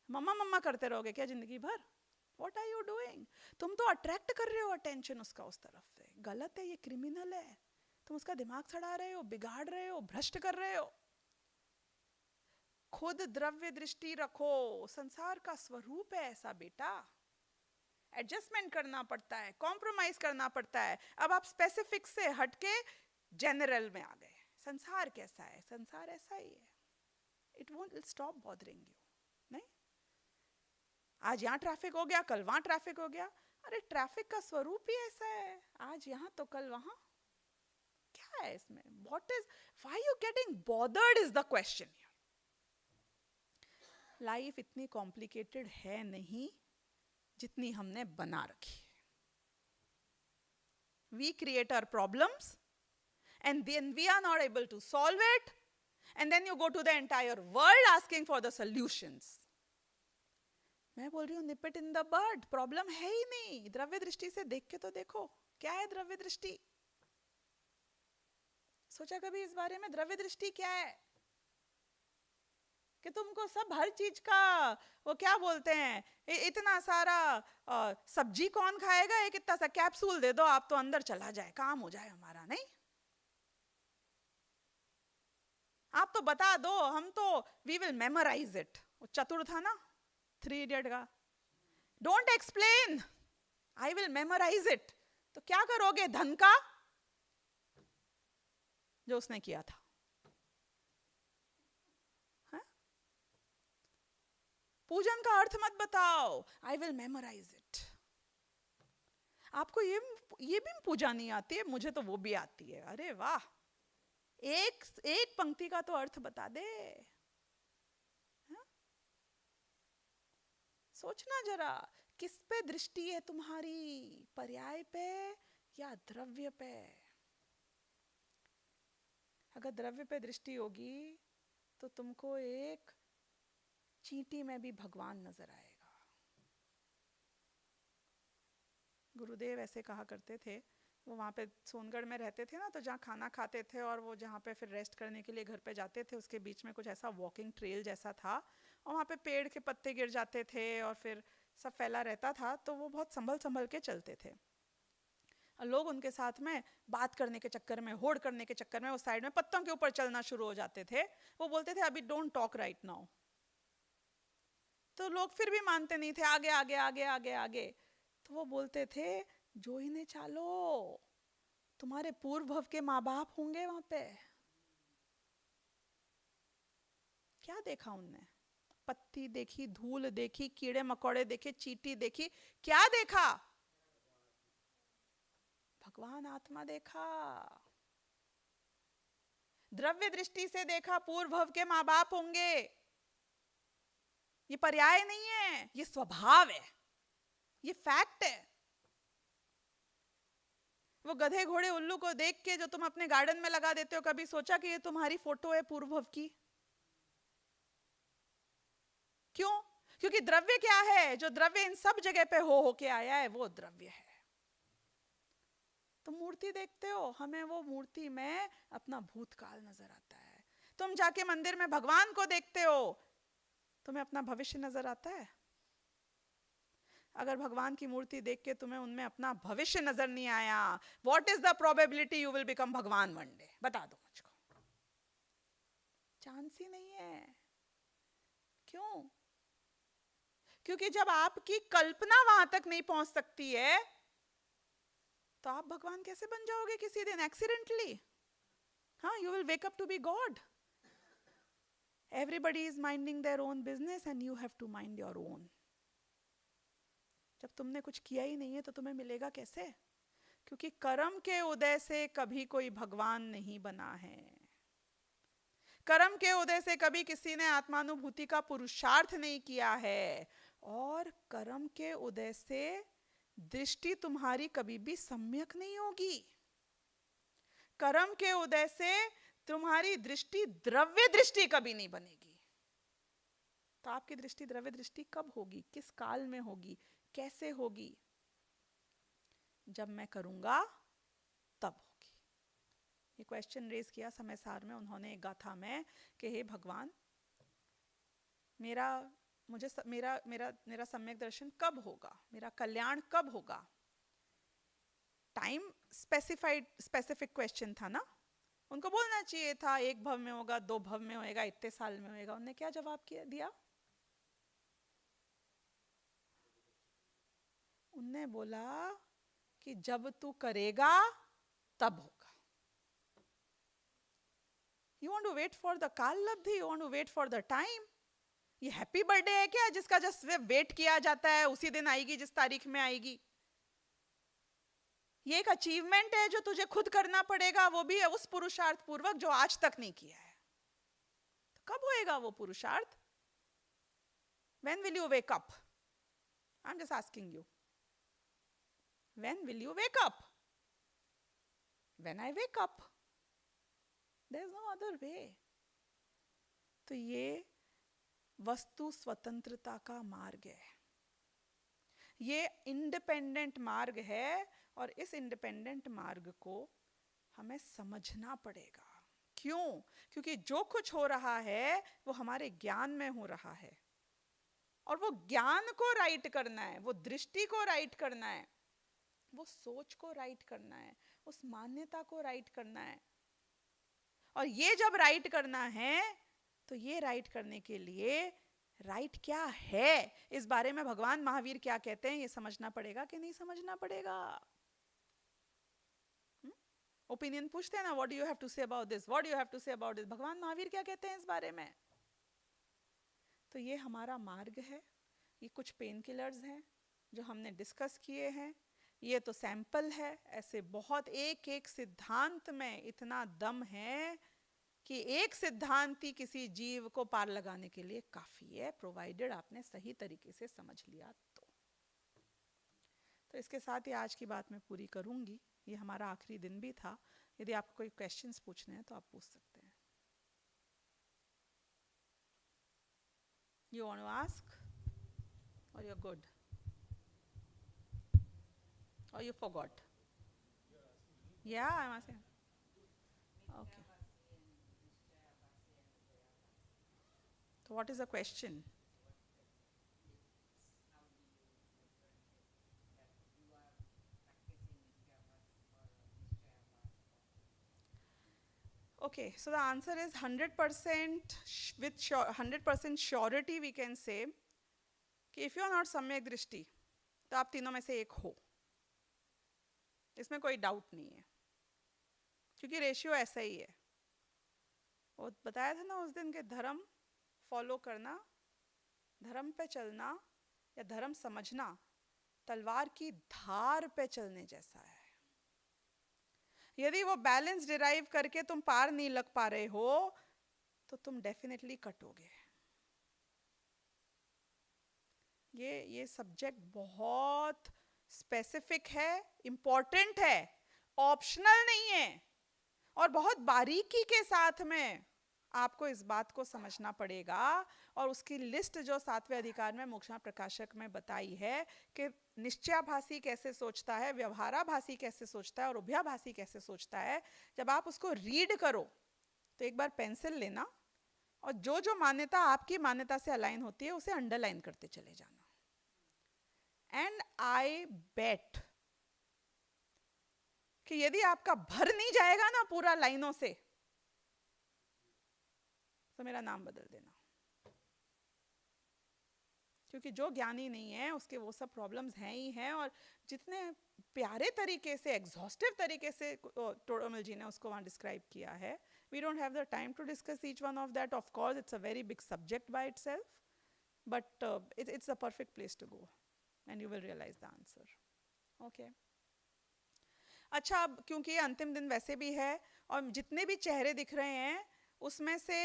मम्मा मम्मा करते रहोगे क्या जिंदगी भर? What are you doing? तुम तो अट्रैक्ट कर रहे हो अटेंशन उसका उस तरफ से. गलत है, ये क्रिमिनल है. तुम उसका दिमाग सड़ा रहे हो, बिगाड़ रहे हो, भ्रष्ट कर रहे हो. खुद द्रव्य दृष्टि रखो. संसार का स्वरूप है ऐसा बेटा. एडजस्टमेंट करना पड़ता है, कॉम्प्रोमाइज करना पड़ता है. अब आप स्पेसिफिक से हटके जनरल में आ गए. संसार कैसा है? संसार ऐसा ही है. It won't stop bothering you. नहीं, आज यहाँ ट्रैफिक हो गया, कल वहां ट्रैफिक हो गया. अरे ट्रैफिक का स्वरूप ही ऐसा है, आज यहाँ तो कल वहां. क्या है इसमें? What is, why you getting bothered is the question. Life इतनी कॉम्प्लिकेटेड है नहीं जितनी हमने बना रखी है. We create our problems and then we are not able to solve it, and then you go to the entire world asking for the solutions. मैं बोल रही हूँ nip it in the bud, problem है ही नहीं। द्रव्य दृष्टि से देख के तो देखो क्या है द्रव्य दृष्टि। सोचा कभी इस बारे में द्रव्य दृष्टि क्या है? कि तुमको सब हर चीज का वो क्या बोलते हैं, इतना सारा सब्जी कौन खाएगा, एक इतना सा कैप्सूल दे दो आप तो अंदर चला जाए, काम हो जाए हमारा। नहीं, आप तो बता दो, हम तो वी विल मेमोराइज इट। वो चतुर था ना 3 इडियट का, don't explain, I will memorize it. तो क्या करोगे धन का जो उसने किया था? हा? पूजन का अर्थ मत बताओ, आई विल मेमोराइज इट। आपको ये भी पूजा नहीं आती है, मुझे तो वो भी आती है। अरे वाह, एक एक पंक्ति का तो अर्थ बता दे। हा? सोचना जरा, किस पे दृष्टि है तुम्हारी, पर्याय पे या द्रव्य पे? अगर द्रव्य पे दृष्टि होगी तो तुमको एक चींटी में भी भगवान नजर आएगा। गुरुदेव ऐसे कहा करते थे, वो वहाँ पे सोनगढ़ में रहते थे ना, तो जहाँ खाना खाते थे और वो जहाँ पे फिर रेस्ट करने के लिए घर पे जाते थे, उसके बीच में कुछ ऐसा वॉकिंग ट्रेल जैसा था, और वहाँ पे पेड़ के पत्ते गिर जाते थे और फिर सब फैला रहता था, तो वो बहुत संभल संभल के चलते थे। और लोग उनके साथ में बात करने के चक्कर में, होड़ करने के चक्कर में उस साइड में पत्तों के ऊपर चलना शुरू हो जाते थे। वो बोलते थे अभी डोंट टॉक राइट नाउ। तो लोग फिर भी मानते नहीं थे, आगे आगे आगे आगे आगे। तो वो बोलते थे जो इन्हें चालो, तुम्हारे पूर्व भव के माँ बाप होंगे वहां पे। क्या देखा उनने? पत्ती देखी, धूल देखी, कीड़े मकोड़े देखे, चींटी देखी, क्या देखा? भगवान आत्मा देखा। द्रव्य दृष्टि से देखा, पूर्व भव के माँ बाप होंगे। ये पर्याय नहीं है, ये स्वभाव है, ये फैक्ट है। वो गधे घोड़े उल्लू को देख के जो तुम अपने गार्डन में लगा देते हो, कभी सोचा कि ये तुम्हारी फोटो है पूर्व भव की? क्यों? क्योंकि द्रव्य क्या है, जो द्रव्य इन सब जगह पे हो के आया है वो द्रव्य है। तुम मूर्ति देखते हो, हमें वो मूर्ति में अपना भूतकाल नजर आता है। तुम जाके मंदिर में भगवान को देखते हो, तुम्हें अपना भविष्य नजर आता है? अगर भगवान की मूर्ति देख के तुम्हें उनमें अपना भविष्य नजर नहीं आया, what is the probability you will become भगवान वन डे? बता दो मुझको। चांस ही नहीं है। क्यों? क्योंकि जब आपकी कल्पना वहां तक नहीं पहुंच सकती है, तो आप भगवान कैसे बन जाओगे किसी दिन एक्सीडेंटली? हाँ, you will wake up to be God. Everybody is minding their own business and you have to mind your own. जब तुमने कुछ किया ही नहीं है तो तुम्हें मिलेगा कैसे? क्योंकि कर्म के उदय से कभी कोई भगवान नहीं बना है। कर्म के उदय से कभी किसी ने आत्मानुभूति का पुरुषार्थ नहीं किया है। और कर्म के उदय से दृष्टि तुम्हारी कभी भी सम्यक नहीं होगी। कर्म के उदय से तुम्हारी दृष्टि द्रव्य दृष्टि कभी नहीं बनेगी। तो आपकी दृष्टि द्रव्य दृष्टि कब होगी, किस काल में होगी, कैसे होगी? जब मैं करूंगा तब होगी। ये क्वेश्चन रेज किया समय सार में उन्होंने एक गाथा में कि हे भगवान, मेरा मुझे मेरा मेरा मेरा सम्यक दर्शन कब होगा, मेरा कल्याण कब होगा? टाइम स्पेसिफिक क्वेश्चन था ना, उनको बोलना चाहिए था 1 भव में होगा, 2 भव में होएगा, इतने साल में होएगा। उन्होंने क्या जवाब दिया? उनने बोला कि जब तू करेगा तब होगा। You want to wait for the kaal labdhi, you want to wait for the time. ये हैप्पी बर्थडे है क्या जिसका जस्ट वेट किया जाता है, उसी दिन आएगी जिस तारीख में आएगी? ये एक अचीवमेंट है जो तुझे खुद करना पड़ेगा, वो भी है उस पुरुषार्थ पूर्वक जो आज तक नहीं किया है। तो कब होएगा वो पुरुषार्थ? When will you wake up? I'm just asking you. When will you wake up? When I wake up. There's no other way. तो ये वस्तु स्वतंत्रता का मार्ग है। ये इंडिपेंडेंट मार्ग है और इस इंडिपेंडेंट मार्ग को हमें समझना पड़ेगा। क्यों? क्योंकि जो कुछ हो रहा है वो हमारे ज्ञान में हो रहा है और वो ज्ञान को राइट करना है, वो दृष्टि को राइट करना है, वो सोच को राइट करना है, उस मान्यता को राइट करना है। और ये जब राइट करना है तो ये राइट करने के लिए राइट क्या है, इस बारे में भगवान महावीर क्या कहते हैं, ये समझना पड़ेगा कि नहीं समझना पड़ेगा। ओपिनियन पूछते हैं ना, what do you have to say about this, what do you have to say about this, भगवान महावीर क्या कहते हैं इस बारे में। तो ये हमारा मार्ग है, ये कुछ पेन किलर्स हैं जो हमने डिस्कस किए हैं, ये तो सैंपल है, ऐसे बहुत एक एक सिद्धांत में इतना दम है कि एक सिद्धांत ही किसी जीव को पार लगाने के लिए काफी है, प्रोवाइडेड आपने सही तरीके से समझ लिया तो इसके साथ ही आज की बात मैं पूरी करूंगी। ये हमारा आखिरी दिन भी था। यदि आपको कोई क्वेश्चंस पूछने हैं तो आप पूछ सकते हैं। You want to ask or you're good or you forgot? Yeah, I'm asking. Okay. So what is the question? Okay, so the answer is 100% with 100% surety we can say कि if you are not सम्यक दृष्टि तो आप तीनों में से एक हो, इसमें कोई डाउट नहीं है, क्योंकि रेशियो ऐसा ही है। वो बताया था ना उस दिन के धर्म फॉलो करना, धर्म पे चलना या धर्म समझना तलवार की धार पे चलने जैसा है। यदि वो बैलेंस डिराइव करके तुम पार नहीं लग पा रहे हो तो तुम डेफिनेटली कटोगे। ये सब्जेक्ट बहुत स्पेसिफिक है, इंपॉर्टेंट है, ऑप्शनल नहीं है और बहुत बारीकी के साथ में आपको इस बात को समझना पड़ेगा। और उसकी लिस्ट जो 7वें अधिकार में मोक्षा प्रकाशक में बताई है कि निश्चयाभासी कैसे सोचता है, व्यवहाराभासी कैसे सोचता है और उभयाभासी कैसे सोचता है, जब आप उसको रीड करो तो एक बार पेंसिल लेना और जो जो मान्यता आपकी मान्यता से अलाइन होती है उसे अंडरलाइन करते चले जाना। एंड आई बेट कि यदि आपका भर नहीं जाएगा ना पूरा लाइनों से तो मेरा नाम बदल देना, क्योंकि जो ज्ञानी नहीं है उसके वो सब प्रॉब्लम्स हैं ही हैं। और जितने प्यारे तरीके से, एग्जॉस्टिव तरीके से टोडरमल जी ने उसको वहाँ डिस्क्राइब किया है, we don't have the time to discuss each one of that. Of course it's a very big subject by itself, but it's a perfect place to go and you will realize the answer. Okay, अच्छा, अब क्योंकि अंतिम दिन वैसे भी है और जितने भी चेहरे दिख रहे हैं उसमें से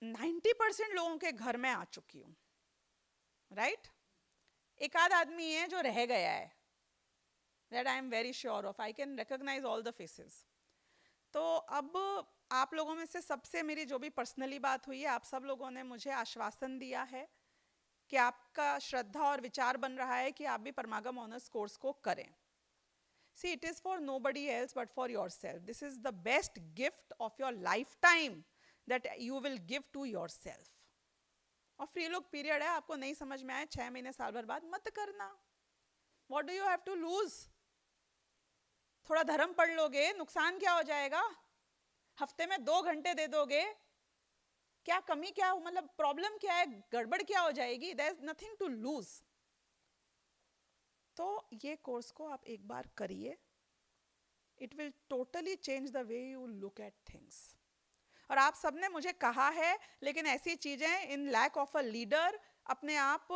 90% लोगों के घर में आ चुकी हूँ, राइट? एक आध आदमी है जो रह गया है, that I am very sure of, I can recognize all the faces. तो अब आप लोगों में से सबसे मेरी जो भी पर्सनली बात हुई है, आप सब लोगों ने मुझे आश्वासन दिया है कि आपका श्रद्धा और विचार बन रहा है कि आप भी परमागम ऑनर्स कोर्स को करें। See, it is for nobody else but for yourself. This is the best gift of your lifetime that you will give to yourself. और फ्री लोग पीरियड है, आपको नहीं समझ में आए 6 महीने साल भर बाद मत करना। What do you have to lose? थोड़ा धर्म पढ़ लोगे, नुकसान क्या हो जाएगा? हफ्ते में 2 घंटे दे दोगे, क्या कमी, क्या मतलब प्रॉब्लम क्या है, गड़बड़ क्या हो जाएगी? There is nothing to lose. तो ये कोर्स को आप एक बार करिए, it will totally change the way you look at things. और आप सबने मुझे कहा है, लेकिन ऐसी चीजें इन लैक ऑफ अ लीडर अपने आप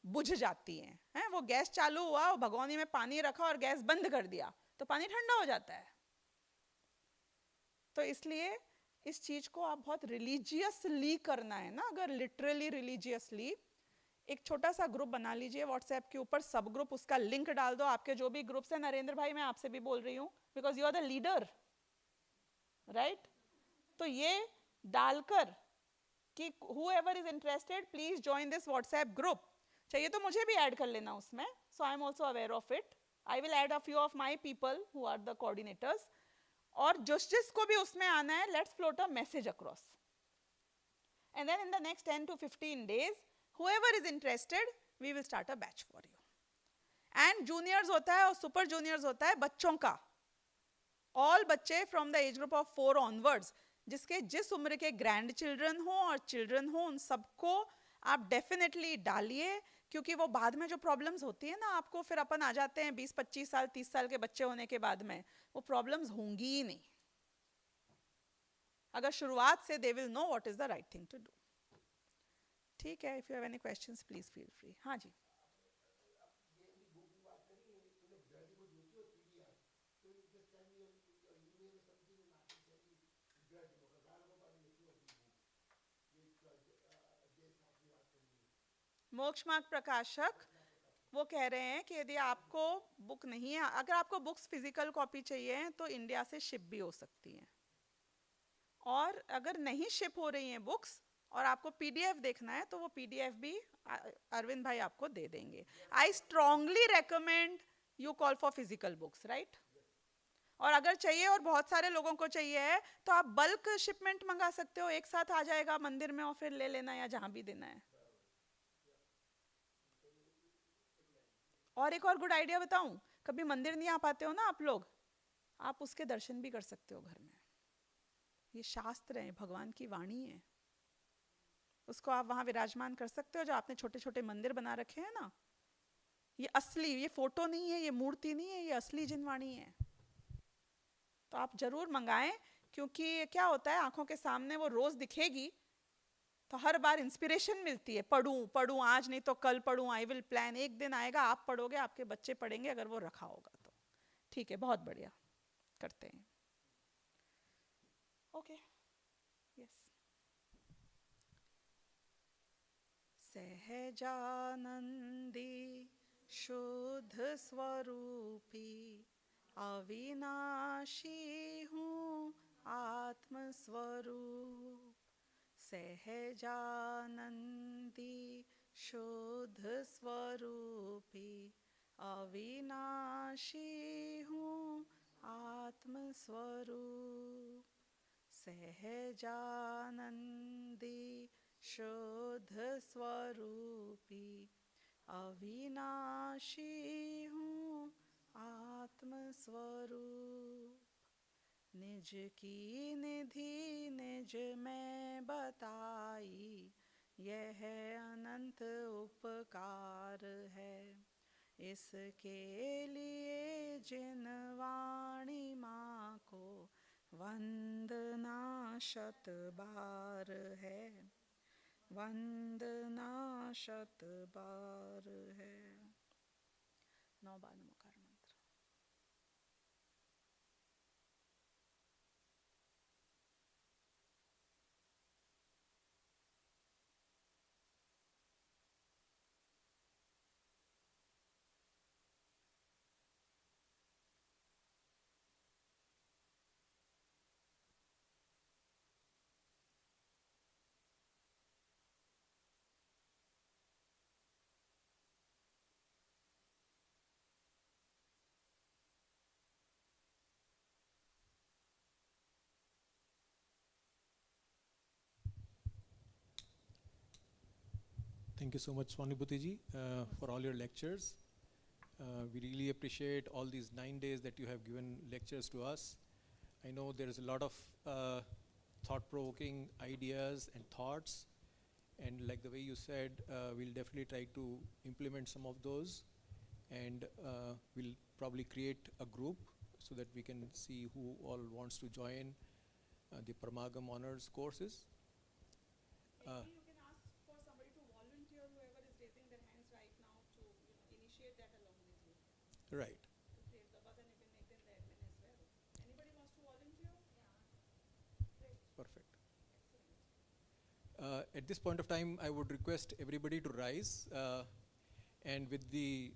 बुझ जाती हैं। वो गैस चालू हुआ, वो भगोनी में पानी रखा और गैस बंद कर दिया तो पानी ठंडा हो जाता है। तो इसलिए इस चीज को आप बहुत रिलीजियसली करना है ना, अगर लिटरली रिलीजियसली, एक छोटा सा ग्रुप बना लीजिए व्हाट्सएप के ऊपर, सब ग्रुप, उसका लिंक डाल दो। आपके जो भी ग्रुप्स हैं, नरेंद्र भाई मैं आपसे भी बोल रही हूँ, because you are the leader, right? तो ये डालकर कि whoever is interested please join this WhatsApp group, चाहिए तो मुझे भी ऐड कर लेना उसमें. So I am also aware of it. I will add a few of my people who are the coordinators. और जिसको भी उसमें आना है, let's float a message across. And then in the next 10 to 15 days, whoever is interested, we will start a batch for you. And juniors होता है और super juniors होता है बच्चों का. All बच्चे from the age group of 4 onwards, जिसके जिस उम्र के ग्रैंड चिल्ड्रन हो और चिल्ड्रन हो, उन सबको आप डेफिनेटली डालिए. क्योंकि वो बाद में जो प्रॉब्लम्स होती है ना, आपको फिर अपन आ जाते हैं 20-25 साल 30 साल के बच्चे होने के बाद में, वो प्रॉब्लम्स होंगी ही नहीं. अगर शुरुआत से they will know what is the right thing to do. ठीक है. If you have any questions please feel free. हाँ जी. मोक्ष मार्ग प्रकाशक वो कह रहे हैं कि यदि आपको बुक नहीं है, अगर आपको बुक्स फिजिकल कॉपी चाहिए तो इंडिया से शिप भी हो सकती हैं. और अगर नहीं शिप हो रही हैं बुक्स और आपको पीडीएफ देखना है तो वो पीडीएफ भी अरविंद भाई आपको दे देंगे. I strongly recommend you call for physical books, right. और अगर चाहिए और बहुत सारे लोगों को चाहिए है तो आप बल्क शिपमेंट मंगा सकते हो. एक साथ आ जाएगा मंदिर में और फिर ले लेना या जहां भी देना है. और एक और गुड आइडिया बताऊं, कभी मंदिर नहीं आ पाते हो ना आप लोग, आप उसके दर्शन भी कर सकते हो घर में. ये शास्त्र है, भगवान की वाणी है, उसको आप वहां विराजमान कर सकते हो. जो आपने छोटे छोटे मंदिर बना रखे हैं ना, ये असली, ये फोटो नहीं है, ये मूर्ति नहीं है, ये असली जिनवाणी है. तो आप जरूर मंगाएं. क्योंकि क्या होता है, आंखों के सामने वो रोज दिखेगी तो हर बार इंस्पिरेशन मिलती है. पढ़ूं पढ़ूं, आज नहीं तो कल पढ़ूं, आई विल प्लान. एक दिन आएगा आप पढ़ोगे, आपके बच्चे पढ़ेंगे, अगर वो रखा होगा तो. ठीक है, बहुत बढ़िया, करते हैं. Okay, yes. सहजानंदी शुद्ध स्वरूपी अविनाशी हूँ आत्मस्वरूप. सहजानंदी शुद्ध स्वरूपी अविनाशी हूँ आत्मस्वरूप. सहजानंदी शुद्ध स्वरूपी अविनाशी हूँ आत्मस्वरूप. निज की निधि निज में बताई, यह अनंत उपकार है. इसके लिए जिन वाणी माँ को वंदना शत बार है, वंदना शत बार है. 9 बार नमोकार मंत्र. Thank you so much, Swanubhuti ji, for all your lectures. We really appreciate all these 9 days that you have given lectures to us. I know there is a lot of thought-provoking ideas and thoughts, and like the way you said, we'll definitely try to implement some of those, and we'll probably create a group so that we can see who all wants to join the Paramagam Honors courses. Maybe you can ask for somebody to volunteer, whoever is raising their hands right now, to initiate that along with you. Right. To create the button, you can make them the admin as well. Anybody wants to volunteer? Yeah. Great. Perfect. Excellent. At this point of time, I would request everybody to rise, and with the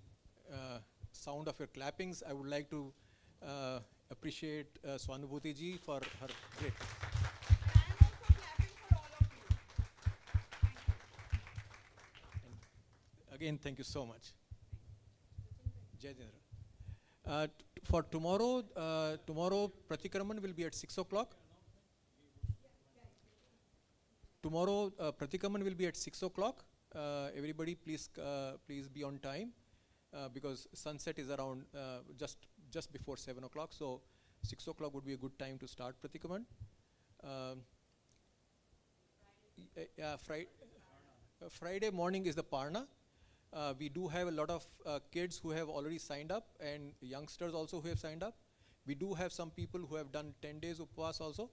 sound of your clappings, I would like to appreciate Swanubhuti ji for her great. Again, thank you so much. Jai Jindra. For tomorrow, tomorrow Pratikraman will be at 6 o'clock. Tomorrow Pratikraman will be at 6 o'clock. Everybody, please be on time because sunset is around just before 7 o'clock. So 6 o'clock would be a good time to start Pratikraman. Friday morning is the Parna. We do have a lot of kids who have already signed up and youngsters also who have signed up. We do have some people who have done 10 days Upvas also.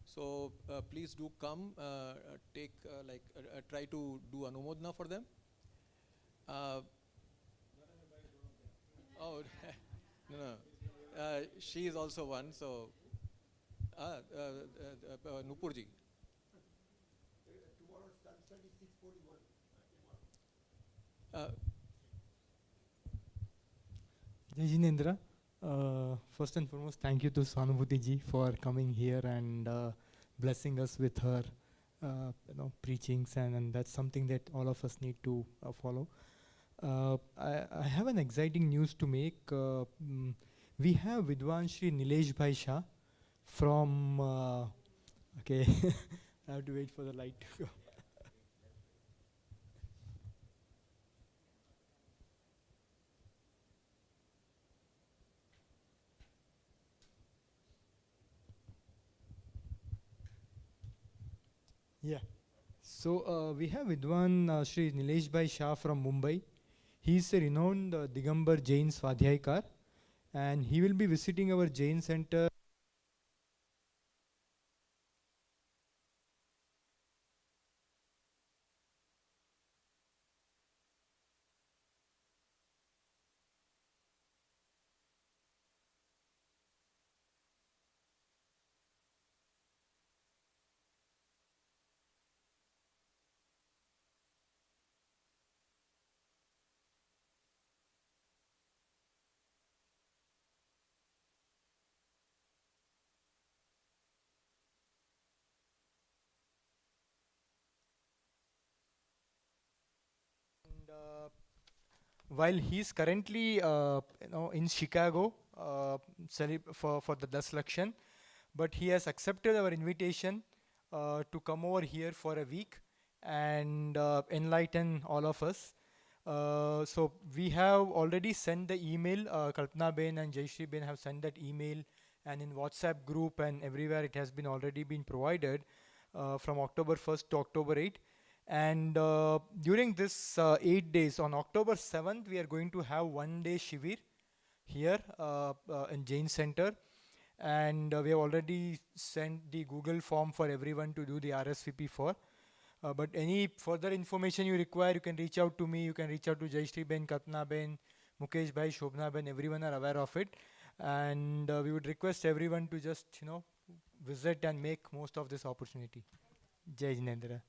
So please do come, try to do Anumodana for them. Oh, no. She is also one, so Nupurji. Jai Jinendra. First and foremost, thank you to Sanubhuti ji for coming here and blessing us with her preachings, and that's something that all of us need to follow. I have an exciting news to make. We have Vidwan Shri Nilesh Bhai Shah from, okay, I have to wait for the light to go. Yeah. So we have Vidwan Shri Nilesh Bhai Shah from Mumbai. He is a renowned Digambar Jain Swadhyayakar, and he will be visiting our Jain center. While he's currently in Chicago for the Das Lakshan, but he has accepted our invitation to come over here for a week and enlighten all of us. So we have already sent the email. Kalpana Ben and Jayashree Ben have sent that email, and in WhatsApp group and everywhere it has been already been provided from October 1st to October 8th. And during this 8 days, on October 7th, we are going to have 1 day Shivir here in Jain Center. And we have already sent the Google form for everyone to do the RSVP for. But any further information you require, you can reach out to me, you can reach out to Jayashree Ben, Kalpana Ben, Mukesh Bhai, Shobna Ben, everyone are aware of it. And we would request everyone to just, visit and make most of this opportunity. Jai Jinendra.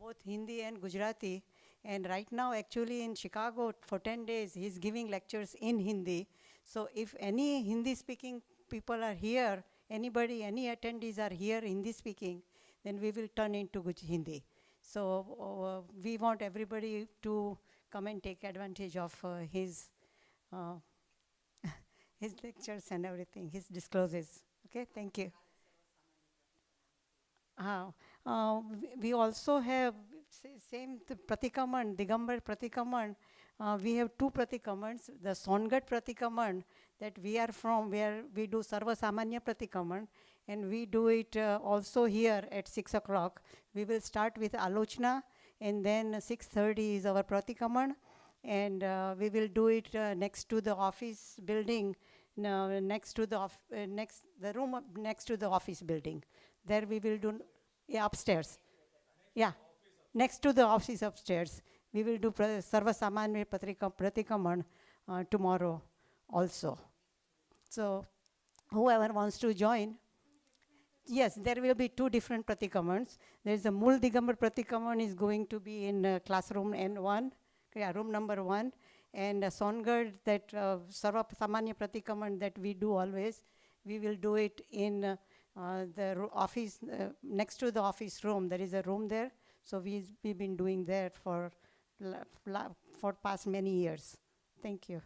Both Hindi and Gujarati, and right now actually in Chicago for 10 days he's giving lectures in Hindi. So if any Hindi speaking people are here, any attendees are here Hindi speaking, then we will turn into Hindi. So we want everybody to come and take advantage of his his lectures and everything, his discloses. Okay, thank you. We also have same Pratikaman, Digambar Pratikaman. We have two Pratikamans. The Songat Pratikaman that we are from, where we do Sarva Samanya Pratikaman, and we do it also here at 6 o'clock. We will start with Alochna, and then 6:30 is our Pratikaman, and we will do it next to the office building, next to the the room next to the office building. There we will do, upstairs. Yeah, next to the office upstairs. We will do Sarva Samanya Pratikaman tomorrow also. So whoever wants to join, yes, there will be two different Pratikamans. There is a Mul Digambar Pratikaman is going to be in classroom N1, room number 1. and Songad, that Sarva Samanya Pratikaman that we do always, we will do it in the office, next to the office room. There is a room there, so we've been doing that for past many years. Thank you.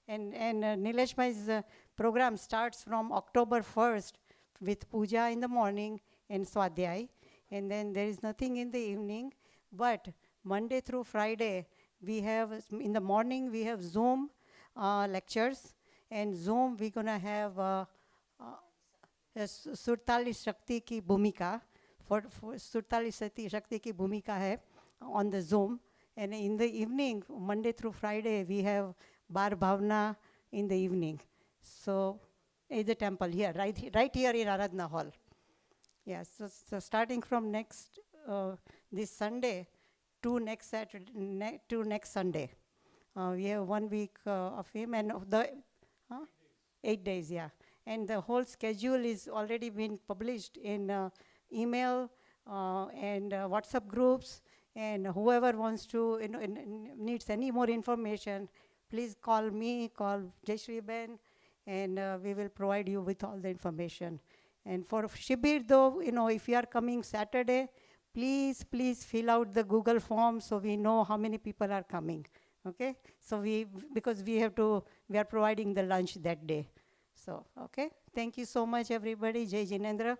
And Nilesh Bhai's program starts from October 1st with puja in the morning and swadhyay, and then there is nothing in the evening, but Monday through Friday we have, in the morning we have Zoom lectures, and Zoom we're gonna have Surtali Shakti ki Bhumika, for Surtali Shakti ki Bhumika hai on the Zoom, and in the evening, Monday through Friday, we have Bar Bhavna in the evening. So, in the temple here, right here in Aradhana Hall. Yes, so starting from next, this Sunday to next Saturday, to next Sunday. We have 1 week of him, and the 8 days, yeah. And the whole schedule is already been published in email and WhatsApp groups, and whoever wants to, needs any more information, please call me, call Jayashree Ben, and we will provide you with all the information. And for Shibir though, if you are coming Saturday, please fill out the Google form so we know how many people are coming, okay? So because we are providing the lunch that day. So, okay, thank you so much everybody. Jai Jinendra.